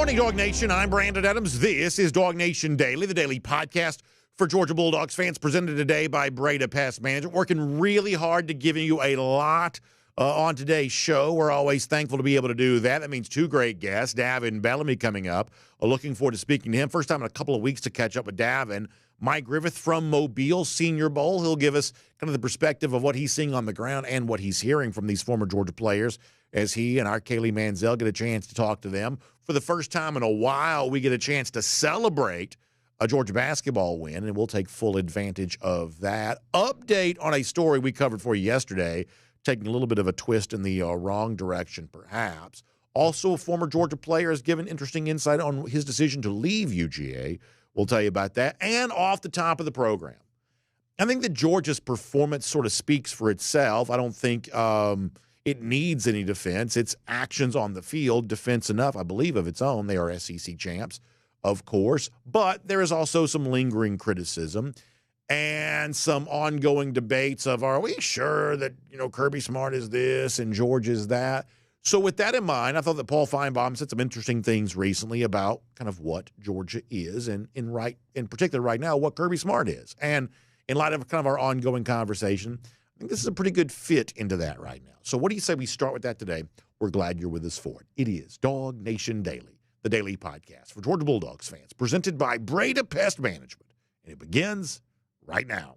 Morning, Dog Nation. I'm Brandon Adams. This is DawgNation Daily, the daily podcast for Georgia Bulldogs fans, presented today by Breda Pest Management. Working really hard to give you a lot on today's show. We're always thankful to be able to do that. That means two great guests, Davin Bellamy coming up. Looking forward to speaking to him. First time in a couple of weeks to catch up with Davin. Mike Griffith from Mobile Senior Bowl. He'll give us kind of the perspective of what he's seeing on the ground and what he's hearing from these former Georgia players as he and our Kaylee Manziel get a chance to talk to them. For the first time in a while, we get a chance to celebrate a Georgia basketball win, and we'll take full advantage of that. Update on a story we covered for you yesterday, taking a little bit of a twist in the wrong direction, perhaps. Also, a former Georgia player has given interesting insight on his decision to leave UGA. We'll tell you about that. And off the top of the program, I think that Georgia's performance sort of speaks for itself. I don't think it needs any defense. Its actions on the field, defense enough, I believe, of its own. They are SEC champs, of course. But there is also some lingering criticism and some ongoing debates of, are we sure that, Kirby Smart is this and George is that? So with that in mind, I thought that Paul Finebaum said some interesting things recently about kind of what Georgia is and in particular right now, what Kirby Smart is. And in light of kind of our ongoing conversation, I think this is a pretty good fit into that right now. So what do you say we start with that today? We're glad you're with us for it. It is DawgNation Daily, the daily podcast for Georgia Bulldogs fans, presented by Breda Pest Management. And it begins right now.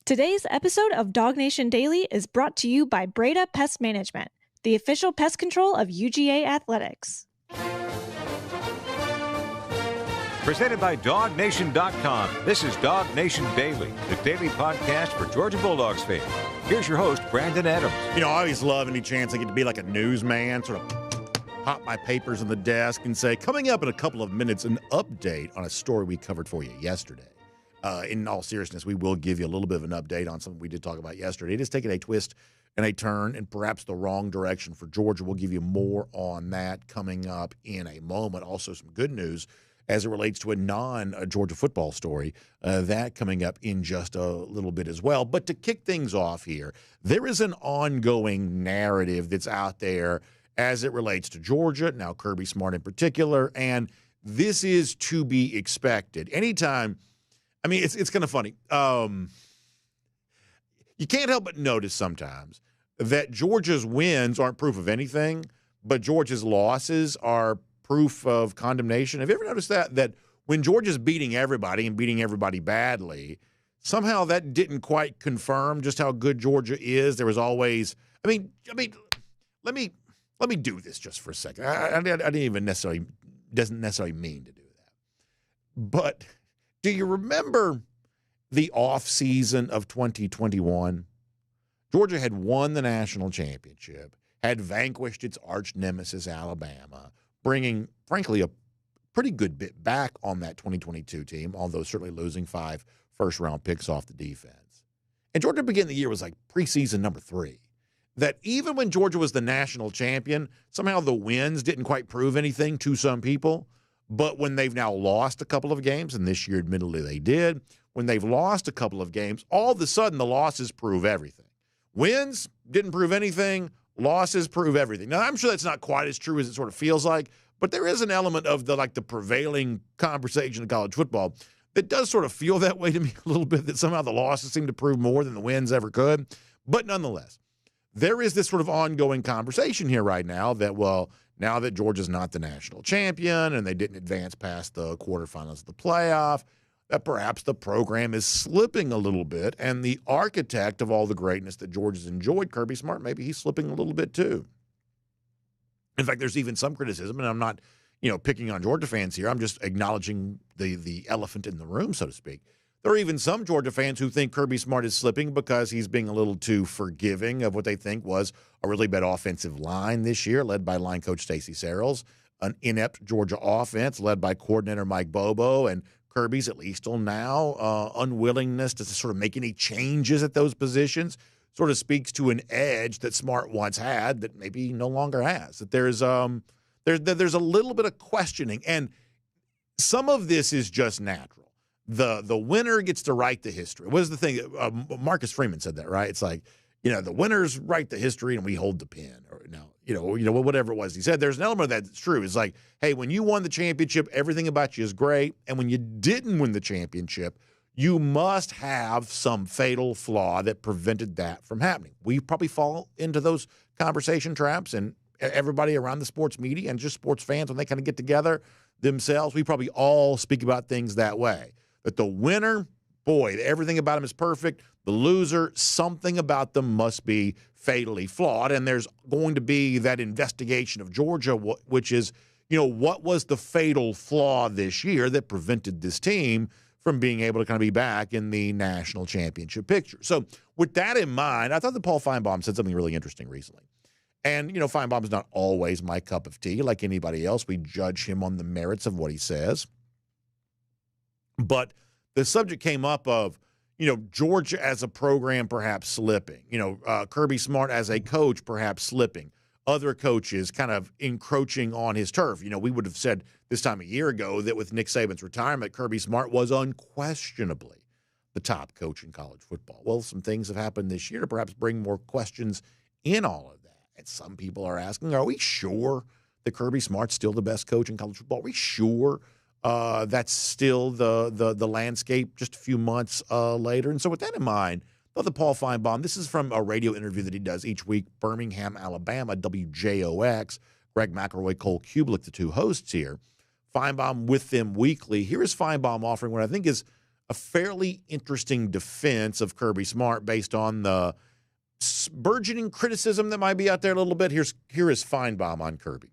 Today's episode of DawgNation Daily is brought to you by Breda Pest Management, the official pest control of UGA Athletics. Presented by DawgNation.com. This is DawgNation Daily, the daily podcast for Georgia Bulldogs fans. Here's your host, Brandon Adams. I always love any chance I get to be like a newsman, sort of pop my papers on the desk and say, coming up in a couple of minutes, an update on a story we covered for you yesterday. In all seriousness, we will give you a little bit of an update on something we did talk about yesterday. It is taking a twist and a turn and perhaps the wrong direction for Georgia. We'll give you more on that coming up in a moment. Also, some good news as it relates to a non-Georgia football story, that coming up in just a little bit as well. But to kick things off here, there is an ongoing narrative that's out there as it relates to Georgia, now Kirby Smart in particular, and this is to be expected. Anytime, it's kind of funny. You can't help but notice sometimes that Georgia's wins aren't proof of anything, but Georgia's losses are proof of condemnation. Have you ever noticed that when Georgia's beating everybody and beating everybody badly, somehow that didn't quite confirm just how good Georgia is? There was always, let me do this just for a second. I didn't even doesn't necessarily mean to do that. But do you remember the off season of 2021? Georgia had won the national championship, had vanquished its arch nemesis Alabama, bringing, frankly, a pretty good bit back on that 2022 team, although certainly losing 5 first-round picks off the defense. And Georgia began the year was like preseason number 3. That even when Georgia was the national champion, somehow the wins didn't quite prove anything to some people. But when they've now lost a couple of games, and this year admittedly they did, when they've lost a couple of games, all of a sudden the losses prove everything. Wins didn't prove anything. Losses prove everything. Now, I'm sure that's not quite as true as it sort of feels like, but there is an element of the prevailing conversation in college football that does sort of feel that way to me a little bit, that somehow the losses seem to prove more than the wins ever could. But nonetheless, there is this sort of ongoing conversation here right now that, well, now that Georgia's not the national champion and they didn't advance past the quarterfinals of the playoff, that perhaps the program is slipping a little bit, and the architect of all the greatness that Georgia's enjoyed, Kirby Smart, maybe he's slipping a little bit too. In fact, there's even some criticism, and I'm not, picking on Georgia fans here. I'm just acknowledging the elephant in the room, so to speak. There are even some Georgia fans who think Kirby Smart is slipping because he's being a little too forgiving of what they think was a really bad offensive line this year, led by line coach Stacey Searles, an inept Georgia offense led by coordinator Mike Bobo, and Kirby's, at least till now, unwillingness to sort of make any changes at those positions sort of speaks to an edge that Smart once had that maybe no longer has. That there's a little bit of questioning, and some of this is just natural. The winner gets to write the history. What is the thing? Marcus Freeman said that, right? It's like, the winners write the history and we hold the pen. Or Now, whatever it was he said, there's an element of that that's true. It's like, hey, when you won the championship, everything about you is great. And when you didn't win the championship, you must have some fatal flaw that prevented that from happening. We probably fall into those conversation traps, and everybody around the sports media and just sports fans, when they kind of get together themselves, we probably all speak about things that way. But the winner, boy, everything about him is perfect. The loser, something about them must be fatally flawed. And there's going to be that investigation of Georgia, which is, what was the fatal flaw this year that prevented this team from being able to kind of be back in the national championship picture. So with that in mind, I thought that Paul Finebaum said something really interesting recently. And, Finebaum's not always my cup of tea like anybody else. We judge him on the merits of what he says. But the subject came up of, Georgia as a program perhaps slipping, Kirby Smart as a coach perhaps slipping, other coaches kind of encroaching on his turf. We would have said this time a year ago that with Nick Saban's retirement, Kirby Smart was unquestionably the top coach in college football. Well, some things have happened this year to perhaps bring more questions in all of that. And some people are asking, are we sure that Kirby Smart's still the best coach in college football? Are we sure that's still the landscape just a few months later? And so with that in mind, I thought that Paul Finebaum, this is from a radio interview that he does each week, Birmingham, Alabama, WJOX, Greg McElroy, Cole Kubelik, the two hosts here. Finebaum with them weekly. Here is Finebaum offering what I think is a fairly interesting defense of Kirby Smart based on the burgeoning criticism that might be out there a little bit. Here is Finebaum on Kirby.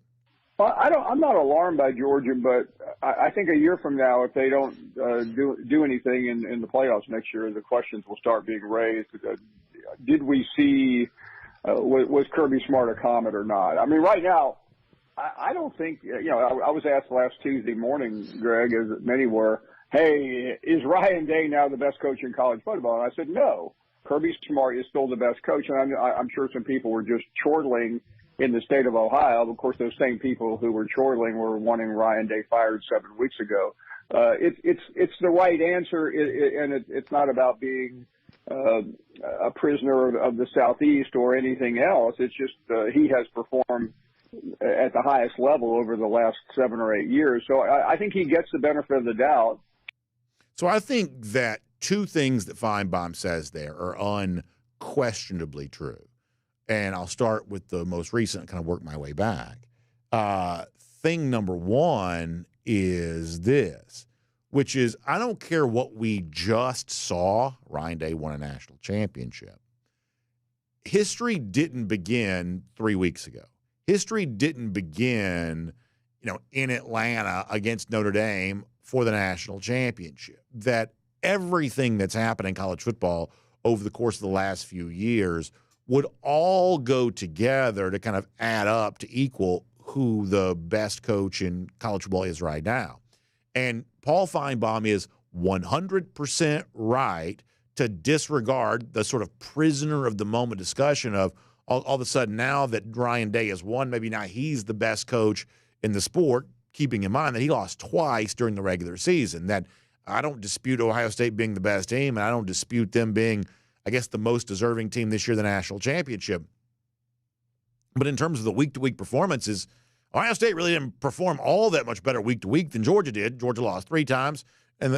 Well, I'm not alarmed by Georgia, but I think a year from now, if they don't do anything in the playoffs next year, the questions will start being raised. Did we see was Kirby Smart a comet or not? I mean, right now, I don't think I was asked last Tuesday morning, Greg, as many were, hey, is Ryan Day now the best coach in college football? And I said no. Kirby Smart is still the best coach, and I'm sure some people were just chortling in the state of Ohio. Of course, those same people who were chortling were wanting Ryan Day fired 7 weeks ago. It's the right answer, and it's not about being a prisoner of the Southeast or anything else. It's just he has performed at the highest level over the last 7 or 8 years. So I think he gets the benefit of the doubt. So I think that two things that Finebaum says there are unquestionably true. And I'll start with the most recent and kind of work my way back. Thing number one is this, which is I don't care what we just saw. Ryan Day won a national championship. History didn't begin 3 weeks ago. History didn't begin, in Atlanta against Notre Dame for the national championship. That everything that's happened in college football over the course of the last few years would all go together to kind of add up to equal who the best coach in college football is right now. And Paul Finebaum is 100% right to disregard the sort of prisoner of the moment discussion of all of a sudden now that Ryan Day has won, maybe now he's the best coach in the sport, keeping in mind that he lost twice during the regular season. That I don't dispute Ohio State being the best team, and I don't dispute them being, I guess, the most deserving team this year, the national championship. But in terms of the week-to-week performances, Ohio State really didn't perform all that much better week-to-week than Georgia did. Georgia lost 3 times and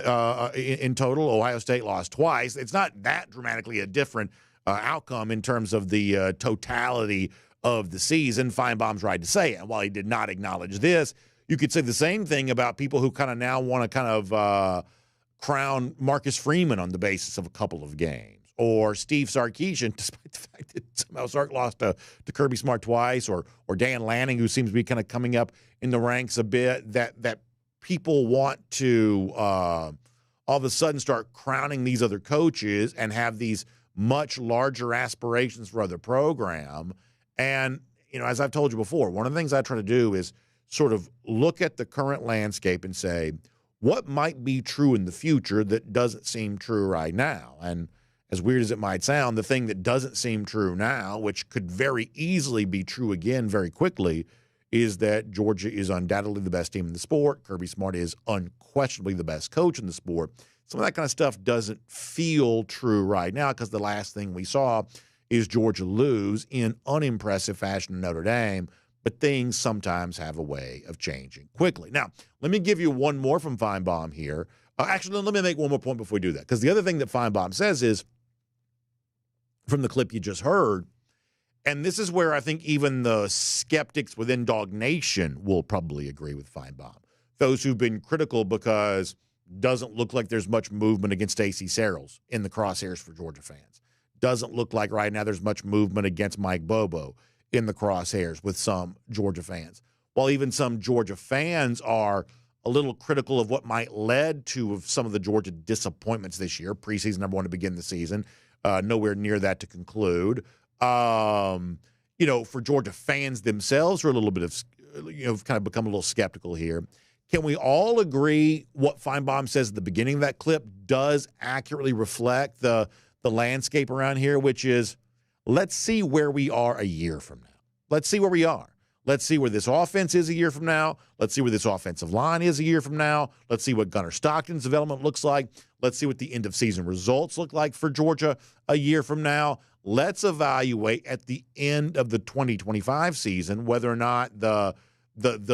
in total. Ohio State lost twice. It's not that dramatically a different outcome in terms of the totality of the season. Finebaum's right to say it. And while he did not acknowledge this, you could say the same thing about people who kind of now want to kind of crown Marcus Freeman on the basis of a couple of games. Or Steve Sarkisian, despite the fact that somehow Sark lost to Kirby Smart twice, or Dan Lanning, who seems to be kind of coming up in the ranks a bit, that people want to all of a sudden start crowning these other coaches and have these much larger aspirations for other program. And, as I've told you before, one of the things I try to do is sort of look at the current landscape and say, what might be true in the future that doesn't seem true right now? And as weird as it might sound, the thing that doesn't seem true now, which could very easily be true again very quickly, is that Georgia is undoubtedly the best team in the sport. Kirby Smart is unquestionably the best coach in the sport. Some of that kind of stuff doesn't feel true right now because the last thing we saw is Georgia lose in unimpressive fashion to Notre Dame, but things sometimes have a way of changing quickly. Now, let me give you one more from Finebaum here. Actually, let me make one more point before we do that, because the other thing that Finebaum says is, from the clip you just heard, and this is where I think even the skeptics within DawgNation will probably agree with Finebaum. Those who've been critical because doesn't look like there's much movement against Stacey Searles in the crosshairs for Georgia fans. Doesn't look like right now there's much movement against Mike Bobo in the crosshairs with some Georgia fans. While even some Georgia fans are a little critical of what might lead to some of the Georgia disappointments this year. Preseason number one to begin the season, nowhere near that to conclude. For Georgia fans themselves are a little bit of, kind of become a little skeptical here. Can we all agree what Finebaum says at the beginning of that clip does accurately reflect the landscape around here, which is, let's see where we are a year from now. Let's see where we are. Let's see where this offense is a year from now. Let's see where this offensive line is a year from now. Let's see what Gunnar Stockton's development looks like. Let's see what the end-of-season results look like for Georgia a year from now. Let's evaluate at the end of the 2025 season whether or not the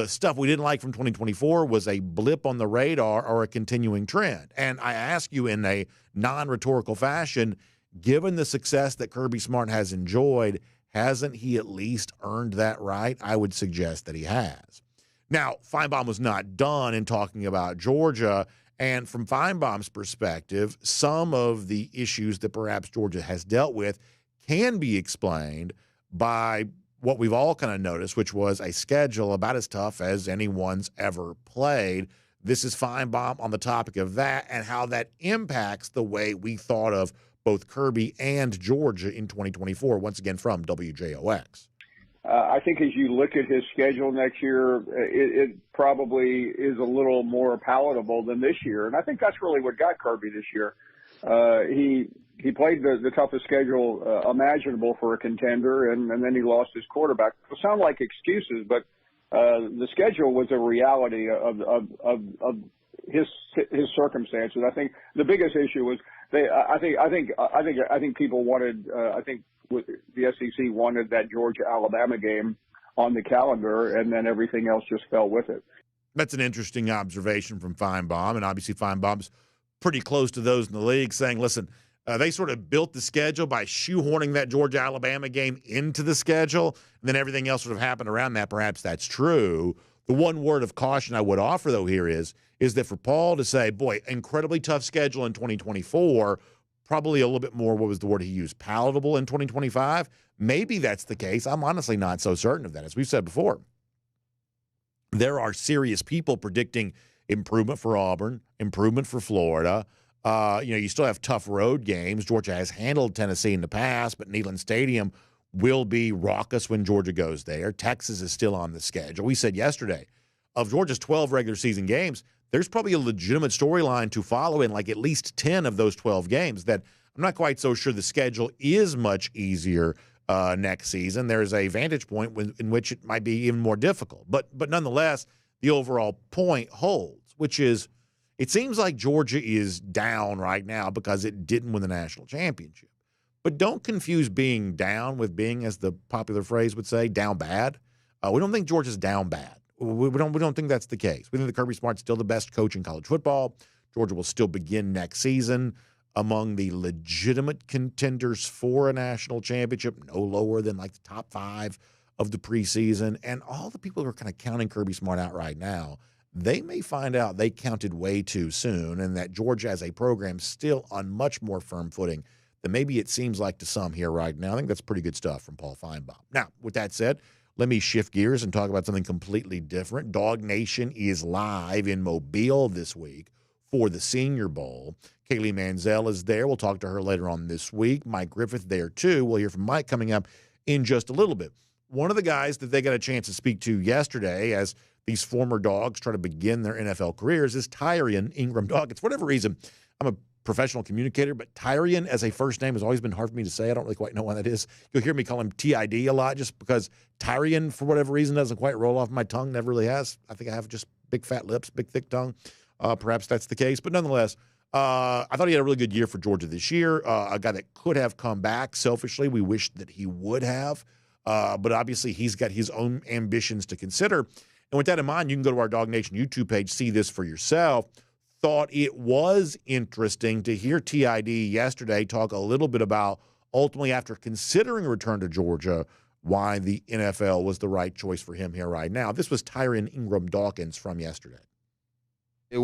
stuff we didn't like from 2024 was a blip on the radar or a continuing trend. And I ask you in a non-rhetorical fashion, given the success that Kirby Smart has enjoyed, hasn't he at least earned that right? I would suggest that he has. Now, Finebaum was not done in talking about Georgia, and from Finebaum's perspective, some of the issues that perhaps Georgia has dealt with can be explained by what we've all kind of noticed, which was a schedule about as tough as anyone's ever played. This is Finebaum on the topic of that and how that impacts the way we thought of both Kirby and Georgia in 2024, once again from WJOX. I think as you look at his schedule next year, it probably is a little more palatable than this year. And I think that's really what got Kirby this year. He played the toughest schedule imaginable for a contender, and then he lost his quarterback. It sound like excuses, but the schedule was a reality of his circumstances. I think the biggest issue was I think people wanted the SEC wanted that Georgia-Alabama game on the calendar, and then everything else just fell with it. That's an interesting observation from Finebaum, and obviously Finebaum's pretty close to those in the league saying, listen, they sort of built the schedule by shoehorning that Georgia-Alabama game into the schedule, and then everything else sort of happened around that. Perhaps that's true. The one word of caution I would offer, though, here is that for Paul to say, boy, incredibly tough schedule in 2024, probably a little bit more, what was the word he used, palatable in 2025, maybe that's the case. I'm honestly not so certain of that. As we've said before, there are serious people predicting improvement for Auburn, improvement for Florida. You still have tough road games. Georgia has handled Tennessee in the past, but Neyland Stadium will be raucous when Georgia goes there. Texas is still on the schedule. We said yesterday, of Georgia's 12 regular season games, there's probably a legitimate storyline to follow in like at least 10 of those 12 games that I'm not quite so sure the schedule is much easier next season. There's a vantage point in which it might be even more difficult. But nonetheless, the overall point holds, which is it seems like Georgia is down right now because it didn't win the national championship. But don't confuse being down with being, as the popular phrase would say, down bad. We don't think Georgia's down bad. We don't think that's the case. We think that Kirby Smart's still the best coach in college football. Georgia will still begin next season among the legitimate contenders for a national championship, no lower than like the top 5 of the preseason. And all the people who are kind of counting Kirby Smart out right now, they may find out they counted way too soon and that Georgia as a program still on much more firm footing than maybe it seems like to some here right now. I think that's pretty good stuff from Paul Finebaum. Now, with that said, let me shift gears and talk about something completely different. DawgNation is live in Mobile this week for the Senior Bowl. Kaylee Manziel is there. We'll talk to her later on this week. Mike Griffith there, too. We'll hear from Mike coming up in just a little bit. One of the guys that they got a chance to speak to yesterday as these former Dogs try to begin their NFL careers is Tyrion Ingram Doggett. For whatever reason, I'm a professional communicator, but Tyrion as a first name has always been hard for me to say. I don't really quite know why that is. You'll hear me call him TID a lot just because Tyrion, for whatever reason, doesn't quite roll off my tongue. Never really has. I think I have just big fat lips, big thick tongue. Perhaps that's the case. But nonetheless, I thought he had a really good year for Georgia this year. A guy that could have come back selfishly. We wish that he would have. But obviously he's got his own ambitions to consider. And with that in mind, you can go to our DawgNation YouTube page, see this for yourself. Thought it was interesting to hear TID yesterday talk a little bit about ultimately after considering a return to Georgia, why the NFL was the right choice for him here right now. This was Tyron Ingram Dawkins from yesterday.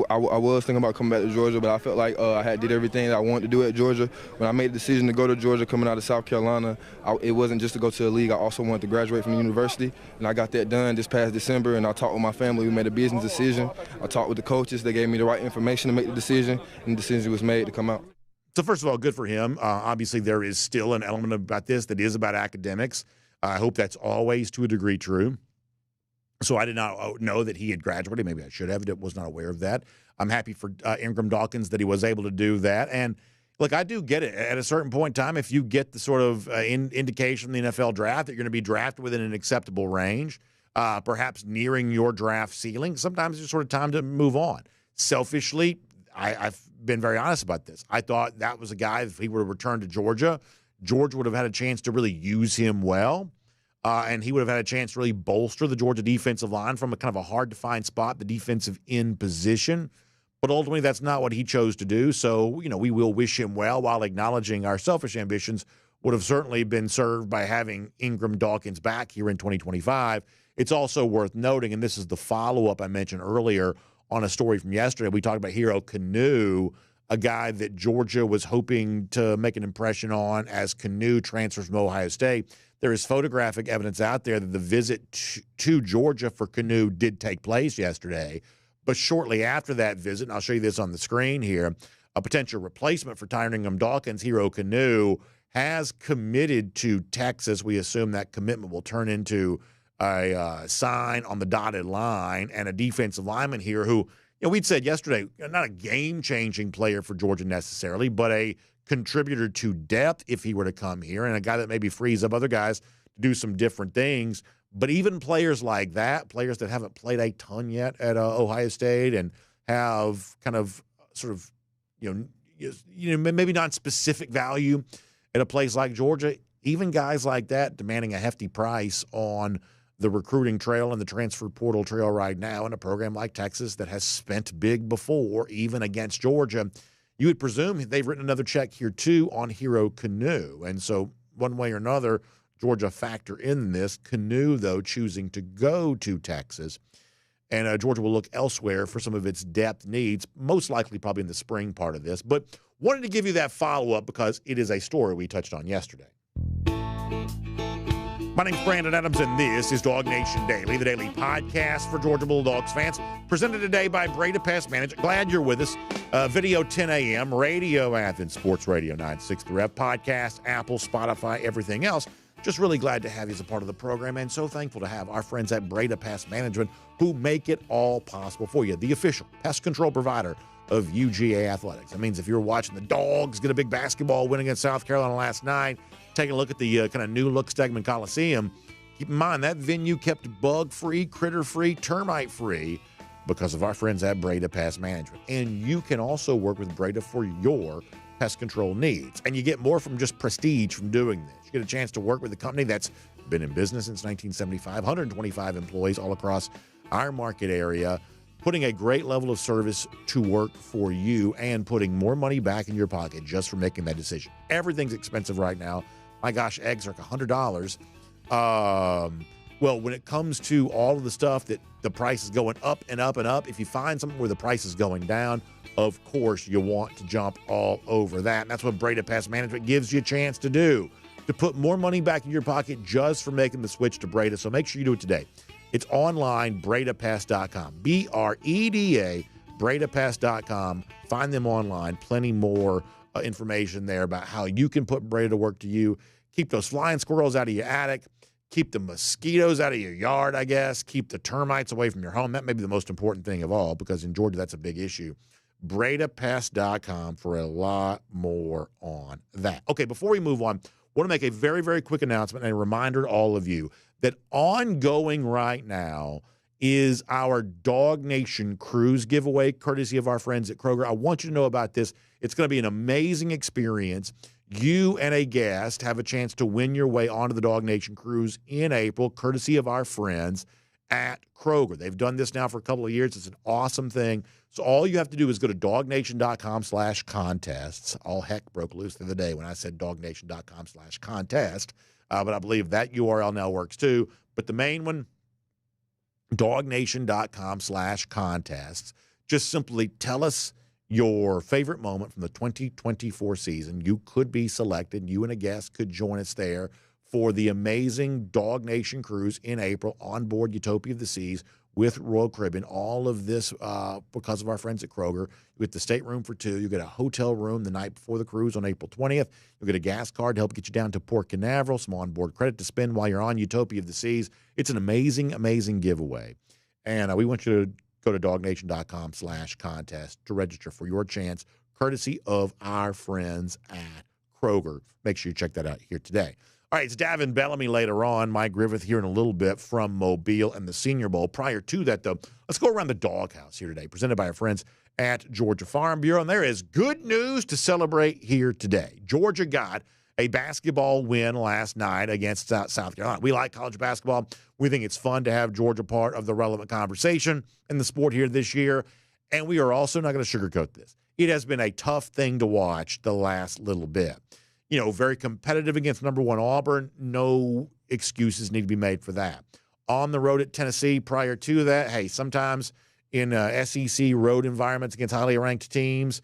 I was thinking about coming back to Georgia, but I felt like I did everything that I wanted to do at Georgia. When I made the decision to go to Georgia coming out of South Carolina, it wasn't just to go to the league. I also wanted to graduate from the university, and I got that done this past December, and I talked with my family. We made a business decision. I talked with the coaches. They gave me the right information to make the decision, and the decision was made to come out. So first of all, good for him. Obviously, there is still an element about this that is about academics. I hope that's always to a degree true. So I did not know that he had graduated. Maybe I should have. I was not aware of that. I'm happy for Ingram Dawkins that he was able to do that. And, look, I do get it. At a certain point in time, if you get the sort of indication in the NFL draft that you're going to be drafted within an acceptable range, perhaps nearing your draft ceiling, sometimes it's sort of time to move on. Selfishly, I've been very honest about this. I thought that was a guy, if he would have returned to Georgia, Georgia would have had a chance to really use him well. And he would have had a chance to really bolster the Georgia defensive line from a kind of a hard-to-find spot, the defensive end position. But ultimately, that's not what he chose to do. So, we will wish him well while acknowledging our selfish ambitions would have certainly been served by having Ingram Dawkins back here in 2025. It's also worth noting, and this is the follow-up I mentioned earlier on a story from yesterday. We talked about Hero Kanu, a guy that Georgia was hoping to make an impression on as Kanu transfers from Ohio State. There is photographic evidence out there that the visit to Georgia for Kanu did take place yesterday. But shortly after that visit, and I'll show you this on the screen here, a potential replacement for Tyron Ingram Dawkins, Hero Kanu, has committed to Texas. We assume that commitment will turn into a sign on the dotted line, and a defensive lineman here who, we'd said yesterday, not a game-changing player for Georgia necessarily, but a contributor to depth if he were to come here, and a guy that maybe frees up other guys to do some different things. But even players like that, players that haven't played a ton yet at Ohio State and have kind of sort of, maybe not specific value at a place like Georgia, even guys like that demanding a hefty price on the recruiting trail and the transfer portal trail right now in a program like Texas that has spent big before, even against Georgia. You would presume they've written another check here, too, on Hero Kanu. And so one way or another, Georgia factor in this. Kanu, though, choosing to go to Texas. And Georgia will look elsewhere for some of its depth needs, most likely probably in the spring part of this. But wanted to give you that follow-up because it is a story we touched on yesterday. My name's Brandon Adams, and this is DawgNation Daily, the daily podcast for Georgia Bulldogs fans, presented today by Breda Pest Management. Glad you're with us. Video 10 a.m., Radio Athens, Sports Radio 960 Rep, podcast, Apple, Spotify, everything else. Just really glad to have you as a part of the program, and so thankful to have our friends at Breda Pest Management who make it all possible for you, the official pest control provider of UGA Athletics. That means if you're watching the Dogs get a big basketball win against South Carolina last night, taking a look at the kind of new look Stegman Coliseum, keep in mind that venue kept bug-free, critter-free, termite-free because of our friends at Breda Pest Management. And you can also work with Breda for your pest control needs. And you get more from just prestige from doing this. You get a chance to work with a company that's been in business since 1975, 125 employees all across our market area, putting a great level of service to work for you and putting more money back in your pocket just for making that decision. Everything's expensive right now. My gosh, eggs are like $100. Well, when it comes to all of the stuff that the price is going up and up and up, if you find something where the price is going down, of course you want to jump all over that. And that's what Breda Pest Management gives you a chance to do, to put more money back in your pocket just for making the switch to Breda. So make sure you do it today. It's online, BredaPest.com, BREDA, BredaPest.com. Find them online. Plenty more information there about how you can put Breda to work to you. Keep those flying squirrels out of your attic. Keep the mosquitoes out of your yard, I guess. Keep the termites away from your home. That may be the most important thing of all because in Georgia, that's a big issue. BredaPest.com for a lot more on that. Okay, before we move on, I want to make a very, very quick announcement and a reminder to all of you that ongoing right now is our Dog Nation Cruise giveaway, courtesy of our friends at Kroger. I want you to know about this. It's going to be an amazing experience. You and a guest have a chance to win your way onto the Dog Nation Cruise in April, courtesy of our friends at Kroger. They've done this now for a couple of years. It's an awesome thing. So all you have to do is go to DawgNation.com/contests. All heck broke loose the other day when I said DawgNation.com/contest. But I believe that URL now works too. But the main one, DawgNation.com/contests. Just simply tell us your favorite moment from the 2024 season. You could be selected. You and a guest could join us there for the amazing Dog Nation cruise in April on board Utopia of the Seas with Royal Caribbean. All of this because of our friends at Kroger. You get the stateroom for two. You get a hotel room the night before the cruise on April 20th. You'll get a gas card to help get you down to Port Canaveral, some onboard credit to spend while you're on Utopia of the Seas. It's an amazing, amazing giveaway. And we want you to go to DawgNation.com/contest to register for your chance, courtesy of our friends at Kroger. Make sure you check that out here today. All right, it's Davin Bellamy later on. Mike Griffith here in a little bit from Mobile and the Senior Bowl. Prior to that, though, let's go around the doghouse here today, presented by our friends at Georgia Farm Bureau. And there is good news to celebrate here today. Georgia got a basketball win last night against South Carolina. We like college basketball. We think it's fun to have Georgia part of the relevant conversation in the sport here this year. And we are also not going to sugarcoat this. It has been a tough thing to watch the last little bit. You know, very competitive against number one Auburn. No excuses need to be made for that. On the road at Tennessee prior to that, hey, sometimes in SEC road environments against highly ranked teams,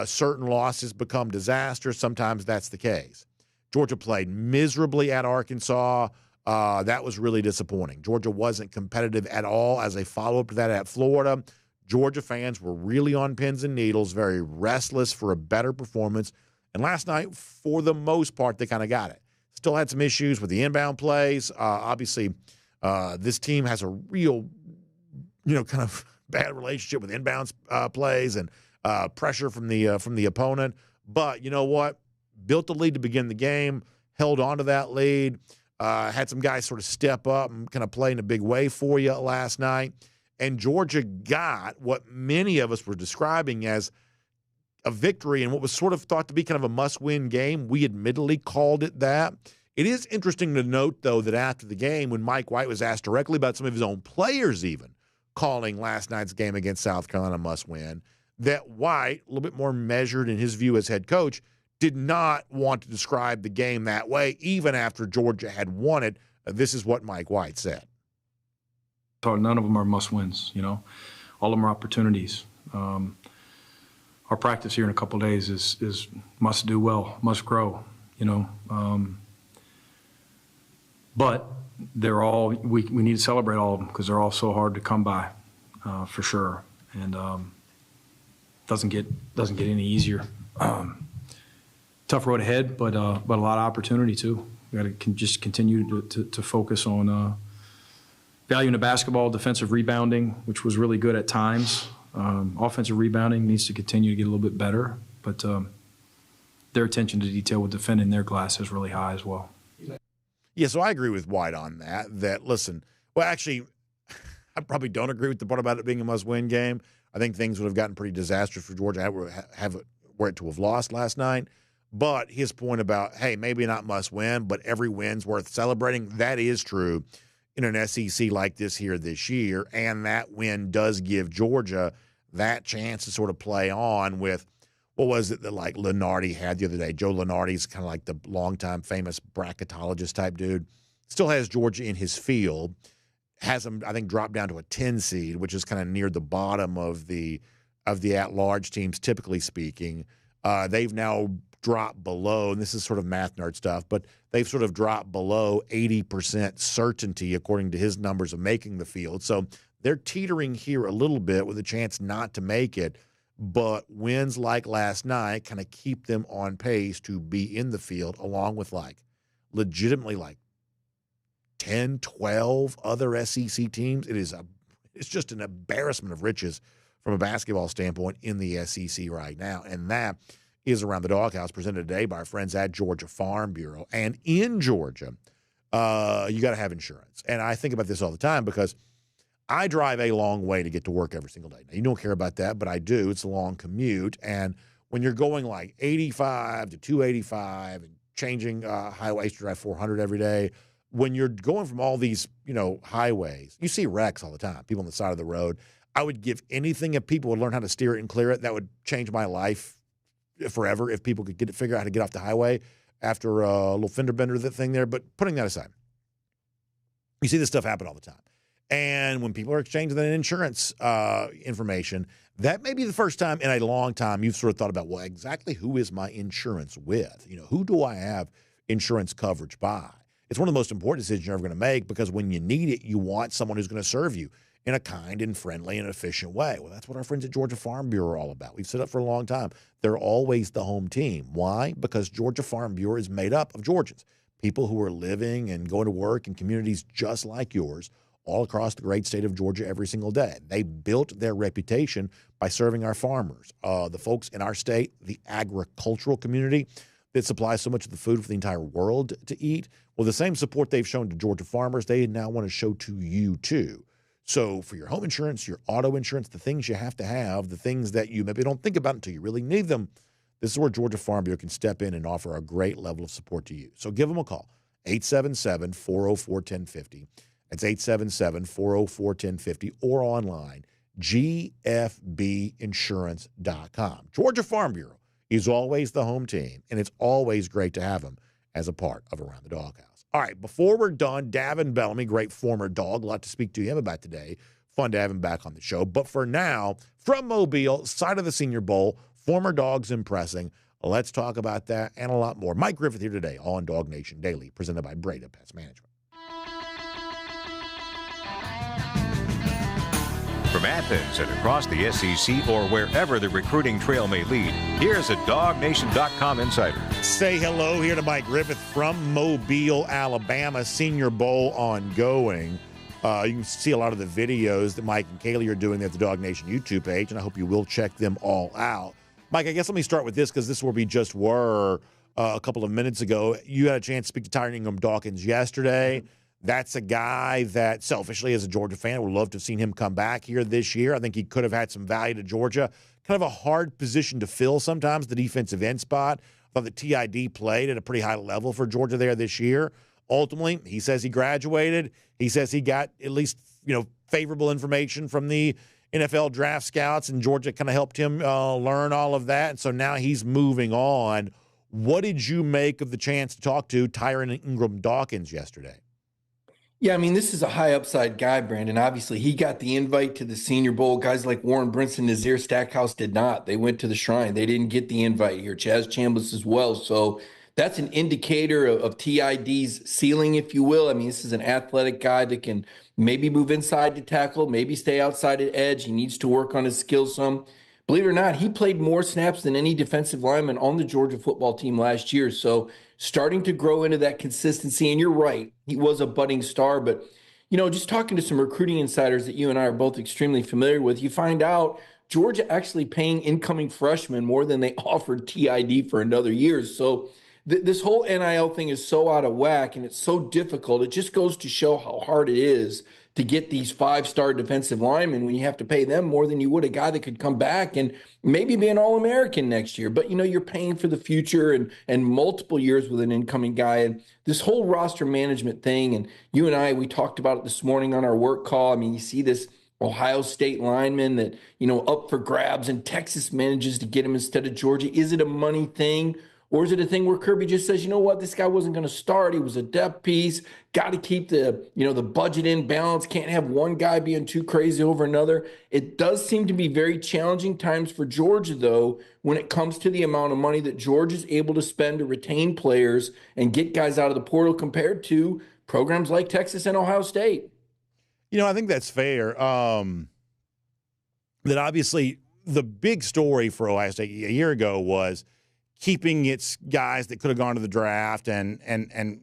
certain losses become disasters. Sometimes that's the case. Georgia played miserably at Arkansas. That was really disappointing. Georgia wasn't competitive at all as a follow-up to that at Florida. Georgia fans were really on pins and needles, very restless for a better performance. And last night, for the most part, they kind of got it. Still had some issues with the inbound plays. Obviously, this team has a real, kind of bad relationship with inbounds plays and pressure from the opponent. But you know what? Built the lead to begin the game, held on to that lead, had some guys sort of step up and kind of play in a big way for you last night. And Georgia got what many of us were describing as a victory in what was sort of thought to be kind of a must-win game. We admittedly called it that. It is interesting to note, though, that after the game, when Mike White was asked directly about some of his own players even calling last night's game against South Carolina must-win, that White, a little bit more measured in his view as head coach, did not want to describe the game that way, even after Georgia had won it. This is what Mike White said. So none of them are must-wins, all of them are opportunities. Our practice here in a couple of days is must do well, must grow, but they're all, we need to celebrate all of them because they're all so hard to come by, for sure. And doesn't get any easier. Tough road ahead, but a lot of opportunity too. We got to just continue to focus on valuing the basketball, defensive rebounding, which was really good at times. Offensive rebounding needs to continue to get a little bit better, but their attention to detail with defending their glass is really high as well. Yeah, so I agree with White on that, listen, well, actually, I probably don't agree with the part about it being a must-win game. I think things would have gotten pretty disastrous for Georgia were it to have lost last night. But his point about, hey, maybe not must-win, but every win's worth celebrating, that is true in an SEC like this here this year, and that win does give Georgia that chance to sort of play on with, what was it that like Lenardi had the other day? Joe Lenardi's kind of like the longtime famous bracketologist type dude. Still has Georgia in his field, has them, I think, drop down to a 10 seed, which is kind of near the bottom of the at-large teams, typically speaking. They've now dropped below, and this is sort of math nerd stuff, but they've sort of dropped below 80% certainty according to his numbers of making the field. So they're teetering here a little bit with a chance not to make it, but wins like last night kind of keep them on pace to be in the field along with legitimately 10, 12 other SEC teams. It's just an embarrassment of riches from a basketball standpoint in the SEC right now. And that is Around the Doghouse, presented today by our friends at Georgia Farm Bureau. And in Georgia, you got to have insurance. And I think about this all the time because I drive a long way to get to work every single day. Now, you don't care about that, but I do. It's a long commute. And when you're going like 85 to 285 and changing highways to drive 400 every day, when you're going from all these, highways, you see wrecks all the time, people on the side of the road. I would give anything if people would learn how to steer it and clear it. That would change my five forever if people could figure out how to get off the highway after a little fender bender thing there. But putting that aside, you see this stuff happen all the time. And when people are exchanging that insurance information, that may be the first time in a long time you've sort of thought about, well, exactly who is my insurance with? Who do I have insurance coverage by? It's one of the most important decisions you're ever going to make, because when you need it, you want someone who's going to serve you in a kind and friendly and efficient way. Well, that's what our friends at Georgia Farm Bureau are all about. We've set up for a long time. They're always the home team. Why? Because Georgia Farm Bureau is made up of Georgians, people who are living and going to work in communities just like yours, all across the great state of Georgia every single day. They built their reputation by serving our farmers, the folks in our state, the agricultural community that supplies so much of the food for the entire world to eat. Well, the same support they've shown to Georgia farmers, they now want to show to you too. So for your home insurance, your auto insurance, the things you have to have, the things that you maybe don't think about until you really need them, this is where Georgia Farm Bureau can step in and offer a great level of support to you. So give them a call, 877-404-1050. That's 877-404-1050, or online, gfbinsurance.com. Georgia Farm Bureau is always the home team, and it's always great to have them as a part of Around the Doghouse. All right, before we're done, Davin Bellamy, great former Dog, a lot to speak to him about today. Fun to have him back on the show. But for now, from Mobile, side of the Senior Bowl, former Dogs impressing. Let's talk about that and a lot more. Mike Griffith here today on DawgNation Daily, presented by Breda Pest Management. From Athens and across the SEC or wherever the recruiting trail may lead, here's a DawgNation.com insider. Say hello here to Mike Griffith from Mobile, Alabama. Senior Bowl ongoing. You can see a lot of the videos that Mike and Kaylee are doing at the DawgNation YouTube page, and I hope you will check them all out. Mike, I guess let me start with this, because this is where we just were a couple of minutes ago. You had a chance to speak to Tyron Ingram-Dawkins yesterday. That's a guy that, selfishly, as a Georgia fan, would love to have seen him come back here this year. I think he could have had some value to Georgia. Kind of a hard position to fill sometimes, the defensive end spot. I thought that TID played at a pretty high level for Georgia there this year. Ultimately, he says he graduated. He says he got at least, favorable information from the NFL draft scouts, and Georgia kind of helped him learn all of that. And so now he's moving on. What did you make of the chance to talk to Tyron Ingram-Dawkins yesterday? Yeah, this is a high upside guy, Brandon. Obviously, he got the invite to the Senior Bowl. Guys like Warren Brinson, Nazir Stackhouse did not. They went to the Shrine. They didn't get the invite here. Chaz Chambliss as well. So that's an indicator of TID's ceiling, if you will. This is an athletic guy that can maybe move inside to tackle, maybe stay outside at edge. He needs to work on his skills some. Believe it or not, he played more snaps than any defensive lineman on the Georgia football team last year. So starting to grow into that consistency. And you're right, he was a budding star. But, just talking to some recruiting insiders that you and I are both extremely familiar with, you find out Georgia actually paying incoming freshmen more than they offered TID for another year. So this whole NIL thing is so out of whack, and it's so difficult. It just goes to show how hard it is to get these 5-star defensive linemen when you have to pay them more than you would a guy that could come back and maybe be an All-American next year. But, you're paying for the future and multiple years with an incoming guy. And this whole roster management thing, and you and I, we talked about it this morning on our work call. You see this Ohio State lineman that, up for grabs, and Texas manages to get him instead of Georgia. Is it a money thing? Or is it a thing where Kirby just says, you know what, this guy wasn't going to start. He was a depth piece. Got to keep the budget in balance. Can't have one guy being too crazy over another. It does seem to be very challenging times for Georgia, though, when it comes to the amount of money that Georgia's able to spend to retain players and get guys out of the portal compared to programs like Texas and Ohio State. I think that's fair. That obviously the big story for Ohio State a year ago was keeping its guys that could have gone to the draft and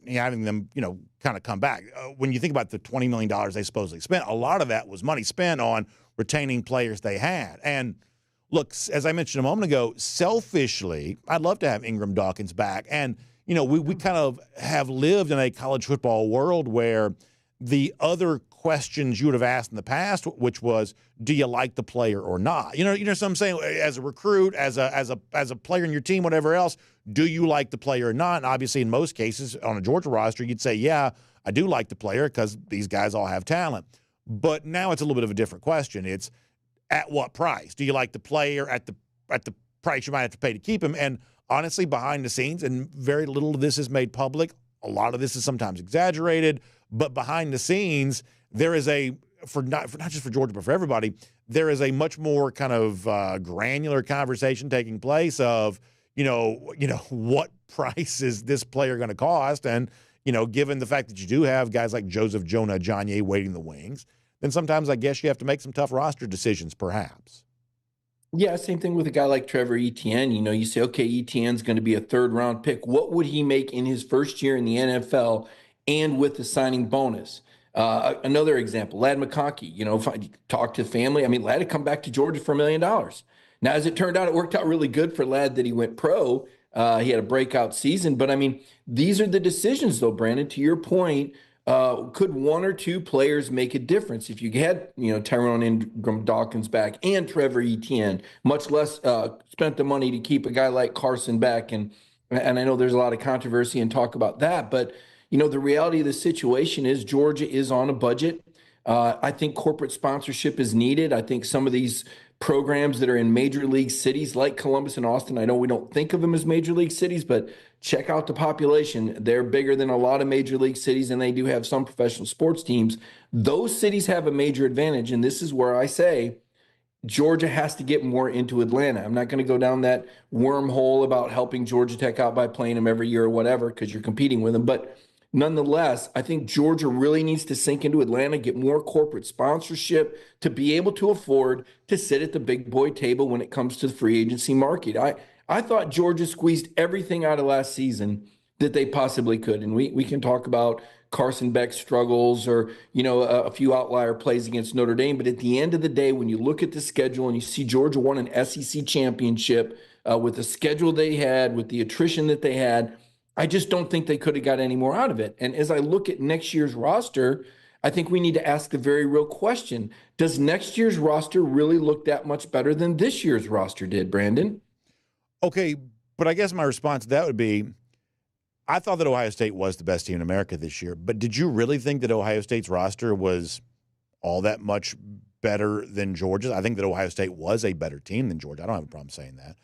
having them, kind of come back. When you think about the $20 million they supposedly spent, a lot of that was money spent on retaining players they had. And look, as I mentioned a moment ago, selfishly, I'd love to have Ingram-Dawkins back. And, we kind of have lived in a college football world where the other questions you would have asked in the past, which was, do you like the player or not? You know what I'm saying? As a recruit, as a player in your team, whatever else, do you like the player or not? And obviously, in most cases, on a Georgia roster, you'd say, yeah, I do like the player because these guys all have talent. But now it's a little bit of a different question. It's at what price? Do you like the player at the price you might have to pay to keep him? And honestly, behind the scenes, and very little of this is made public, a lot of this is sometimes exaggerated, but behind the scenes, there is not just for Georgia, but for everybody, there is a much more kind of granular conversation taking place of, what price is this player going to cost? And, given the fact that you do have guys like Joseph Jonah Ajonye waiting the wings, then sometimes I guess you have to make some tough roster decisions, perhaps. Yeah, same thing with a guy like Trevor Etienne. You say, okay, Etienne's going to be a third-round pick. What would he make in his first year in the NFL and with the signing bonus? Another example, Ladd McConkey. If I talk to family, Ladd had come back to Georgia for $1 million. Now, as it turned out, it worked out really good for Ladd that he went pro. He had a breakout season. But, these are the decisions, though, Brandon, to your point. Could one or two players make a difference if you had, Tyrone Ingram Dawkins back and Trevor Etienne, much less spent the money to keep a guy like Carson back? And I know there's a lot of controversy and talk about that, but, the reality of the situation is Georgia is on a budget. I think corporate sponsorship is needed. I think some of these programs that are in major league cities like Columbus and Austin, I know we don't think of them as major league cities, but check out the population. They're bigger than a lot of major league cities, and they do have some professional sports teams. Those cities have a major advantage, and this is where I say Georgia has to get more into Atlanta. I'm not going to go down that wormhole about helping Georgia Tech out by playing them every year or whatever because you're competing with them, but nonetheless, I think Georgia really needs to sink into Atlanta, get more corporate sponsorship to be able to afford to sit at the big boy table when it comes to the free agency market. I thought Georgia squeezed everything out of last season that they possibly could. And we can talk about Carson Beck's struggles or, a few outlier plays against Notre Dame. But at the end of the day, when you look at the schedule and you see Georgia won an SEC championship with the schedule they had, with the attrition that they had, I just don't think they could have got any more out of it. And as I look at next year's roster, I think we need to ask the very real question. Does next year's roster really look that much better than this year's roster did, Brandon? Okay, but I guess my response to that would be, I thought that Ohio State was the best team in America this year, but did you really think that Ohio State's roster was all that much better than Georgia's? I think that Ohio State was a better team than Georgia. I don't have a problem saying that.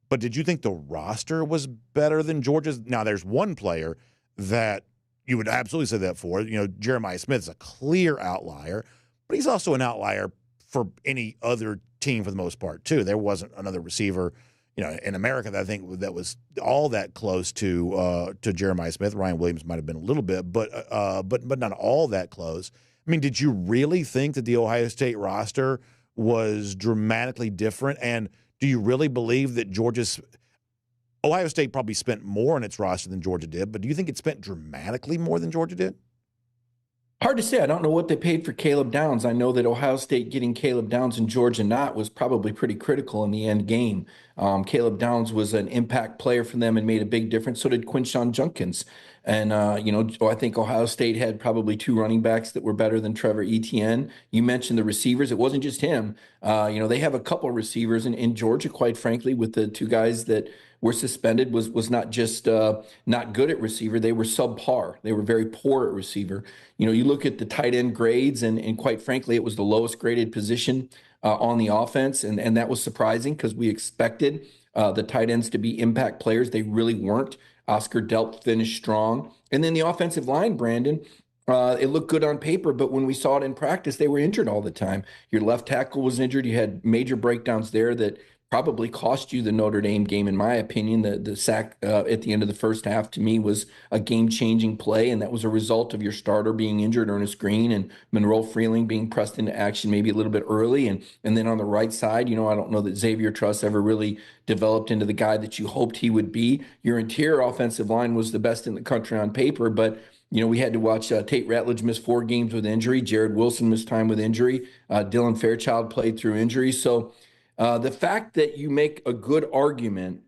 But did you think the roster was better than Georgia's? Now, there's one player that you would absolutely say that for. Jeremiah Smith is a clear outlier, but he's also an outlier for any other team for the most part, too. There wasn't another receiver, in America that I think that was all that close to Jeremiah Smith. Ryan Williams might have been a little bit, but not all that close. Did you really think that the Ohio State roster was dramatically different? And do you really believe that Ohio State probably spent more on its roster than Georgia did, but do you think it spent dramatically more than Georgia did? Hard to say. I don't know what they paid for Caleb Downs. I know that Ohio State getting Caleb Downs and Georgia not was probably pretty critical in the end game. Caleb Downs was an impact player for them and made a big difference. So did Quinshon Judkins. And, I think Ohio State had probably two running backs that were better than Trevor Etienne. You mentioned the receivers. It wasn't just him. They have a couple of receivers in Georgia, quite frankly, with the two guys that were suspended was not just not good at receiver. They were subpar. They were very poor at receiver. You look at the tight end grades, and quite frankly, it was the lowest graded position on the offense. And that was surprising because we expected the tight ends to be impact players. They really weren't. Oscar Delp finished strong. And then the offensive line, Brandon, it looked good on paper, but when we saw it in practice, they were injured all the time. Your left tackle was injured. You had major breakdowns there that probably cost you the Notre Dame game, in my opinion. The sack at the end of the first half, to me, was a game-changing play, and that was a result of your starter being injured, Ernest Green, and Monroe Freeling being pressed into action maybe a little bit early. And then on the right side, I don't know that Xavier Truss ever really developed into the guy that you hoped he would be. Your interior offensive line was the best in the country on paper, but we had to watch Tate Ratledge miss 4 games with injury. Jared Wilson missed time with injury. Dylan Fairchild played through injury. So the fact that you make a good argument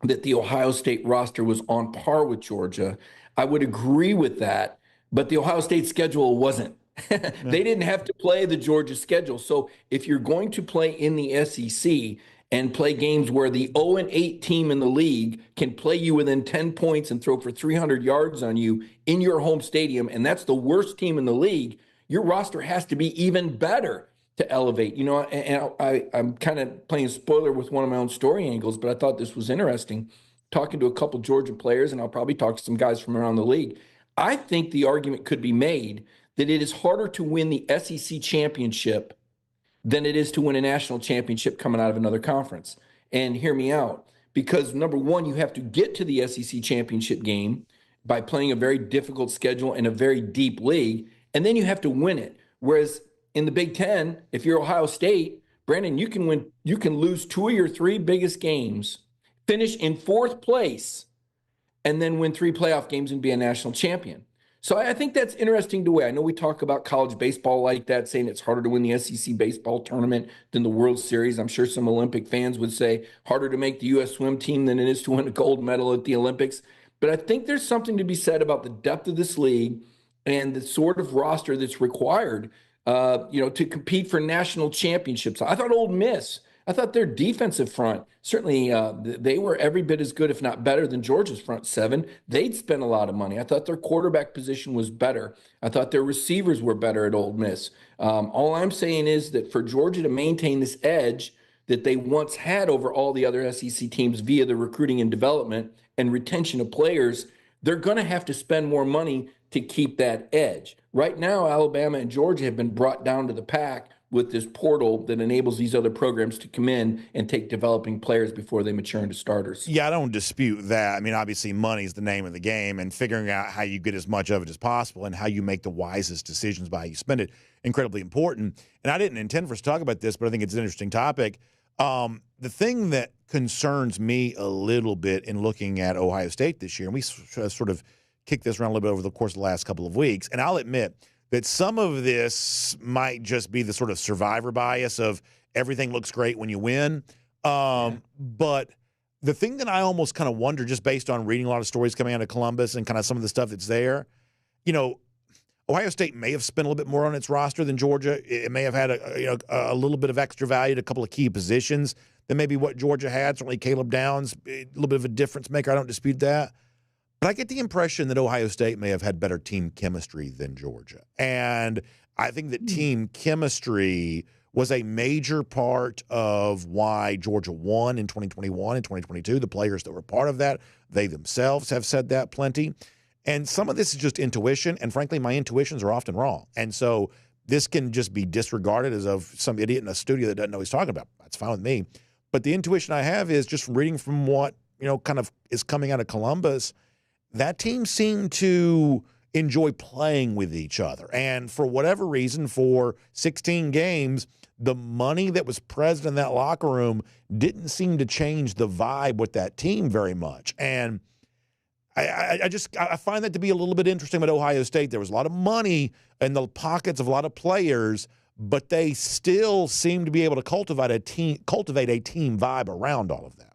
that the Ohio State roster was on par with Georgia, I would agree with that, but the Ohio State schedule wasn't They didn't have to play the Georgia schedule. So if you're going to play in the SEC and play games where the 0-8 team in the league can play you within 10 points and throw for 300 yards on you in your home stadium, and that's the worst team in the league, your roster has to be even better to elevate. You know, and I'm kind of playing spoiler with one of my own story angles, but I thought this was interesting. Talking to a couple Georgia players, and I'll probably talk to some guys from around the league, I think the argument could be made that it is harder to win the SEC championship than it is to win a national championship coming out of another conference. And hear me out, because number one, you have to get to the SEC championship game by playing a very difficult schedule in a very deep league, and then you have to win it. Whereas in the Big Ten, if you're Ohio State, Brandon, you can lose 2 of your 3 biggest games, finish in 4th place, and then win 3 playoff games and be a national champion. So I think that's interesting to weigh. I know we talk about college baseball like that, saying it's harder to win the SEC baseball tournament than the World Series. I'm sure some Olympic fans would say harder to make the U.S. swim team than it is to win a gold medal at the Olympics. But I think there's something to be said about the depth of this league and the sort of roster that's required, to compete for national championships. I thought Ole Miss, I thought their defensive front, certainly they were every bit as good, if not better, than Georgia's front 7. They'd spent a lot of money. I thought their quarterback position was better. I thought their receivers were better at Ole Miss. All I'm saying is that for Georgia to maintain this edge that they once had over all the other SEC teams via the recruiting and development and retention of players, they're going to have to spend more money to keep that edge. Right now, Alabama and Georgia have been brought down to the pack with this portal that enables these other programs to come in and take developing players before they mature into starters. Yeah, I don't dispute that. I mean, obviously, money is the name of the game, and figuring out how you get as much of it as possible and how you make the wisest decisions by how you spend it, incredibly important. And I didn't intend for us to talk about this, but I think it's an interesting topic. The thing that concerns me a little bit in looking at Ohio State this year, and we sort of kicked this around a little bit over the course of the last couple of weeks, and I'll admit that some of this might just be the sort of survivor bias of everything looks great when you win. But the thing that I almost kind of wonder, just based on reading a lot of stories coming out of Columbus and kind of some of the stuff that's there, Ohio State may have spent a little bit more on its roster than Georgia. It may have had a little bit of extra value at a couple of key positions than maybe what Georgia had. Certainly Caleb Downs, a little bit of a difference maker. I don't dispute that. But I get the impression that Ohio State may have had better team chemistry than Georgia. And I think that team chemistry was a major part of why Georgia won in 2021 and 2022. The players that were part of that, they themselves have said that plenty. And some of this is just intuition. And frankly, my intuitions are often wrong. And so this can just be disregarded as of some idiot in a studio that doesn't know what he's talking about. That's fine with me. But the intuition I have is just reading from what, kind of is coming out of Columbus. That team seemed to enjoy playing with each other. And for whatever reason, for 16 games, the money that was present in that locker room didn't seem to change the vibe with that team very much. And I find that to be a little bit interesting about Ohio State. There was a lot of money in the pockets of a lot of players, but they still seem to be able to cultivate a team vibe around all of that.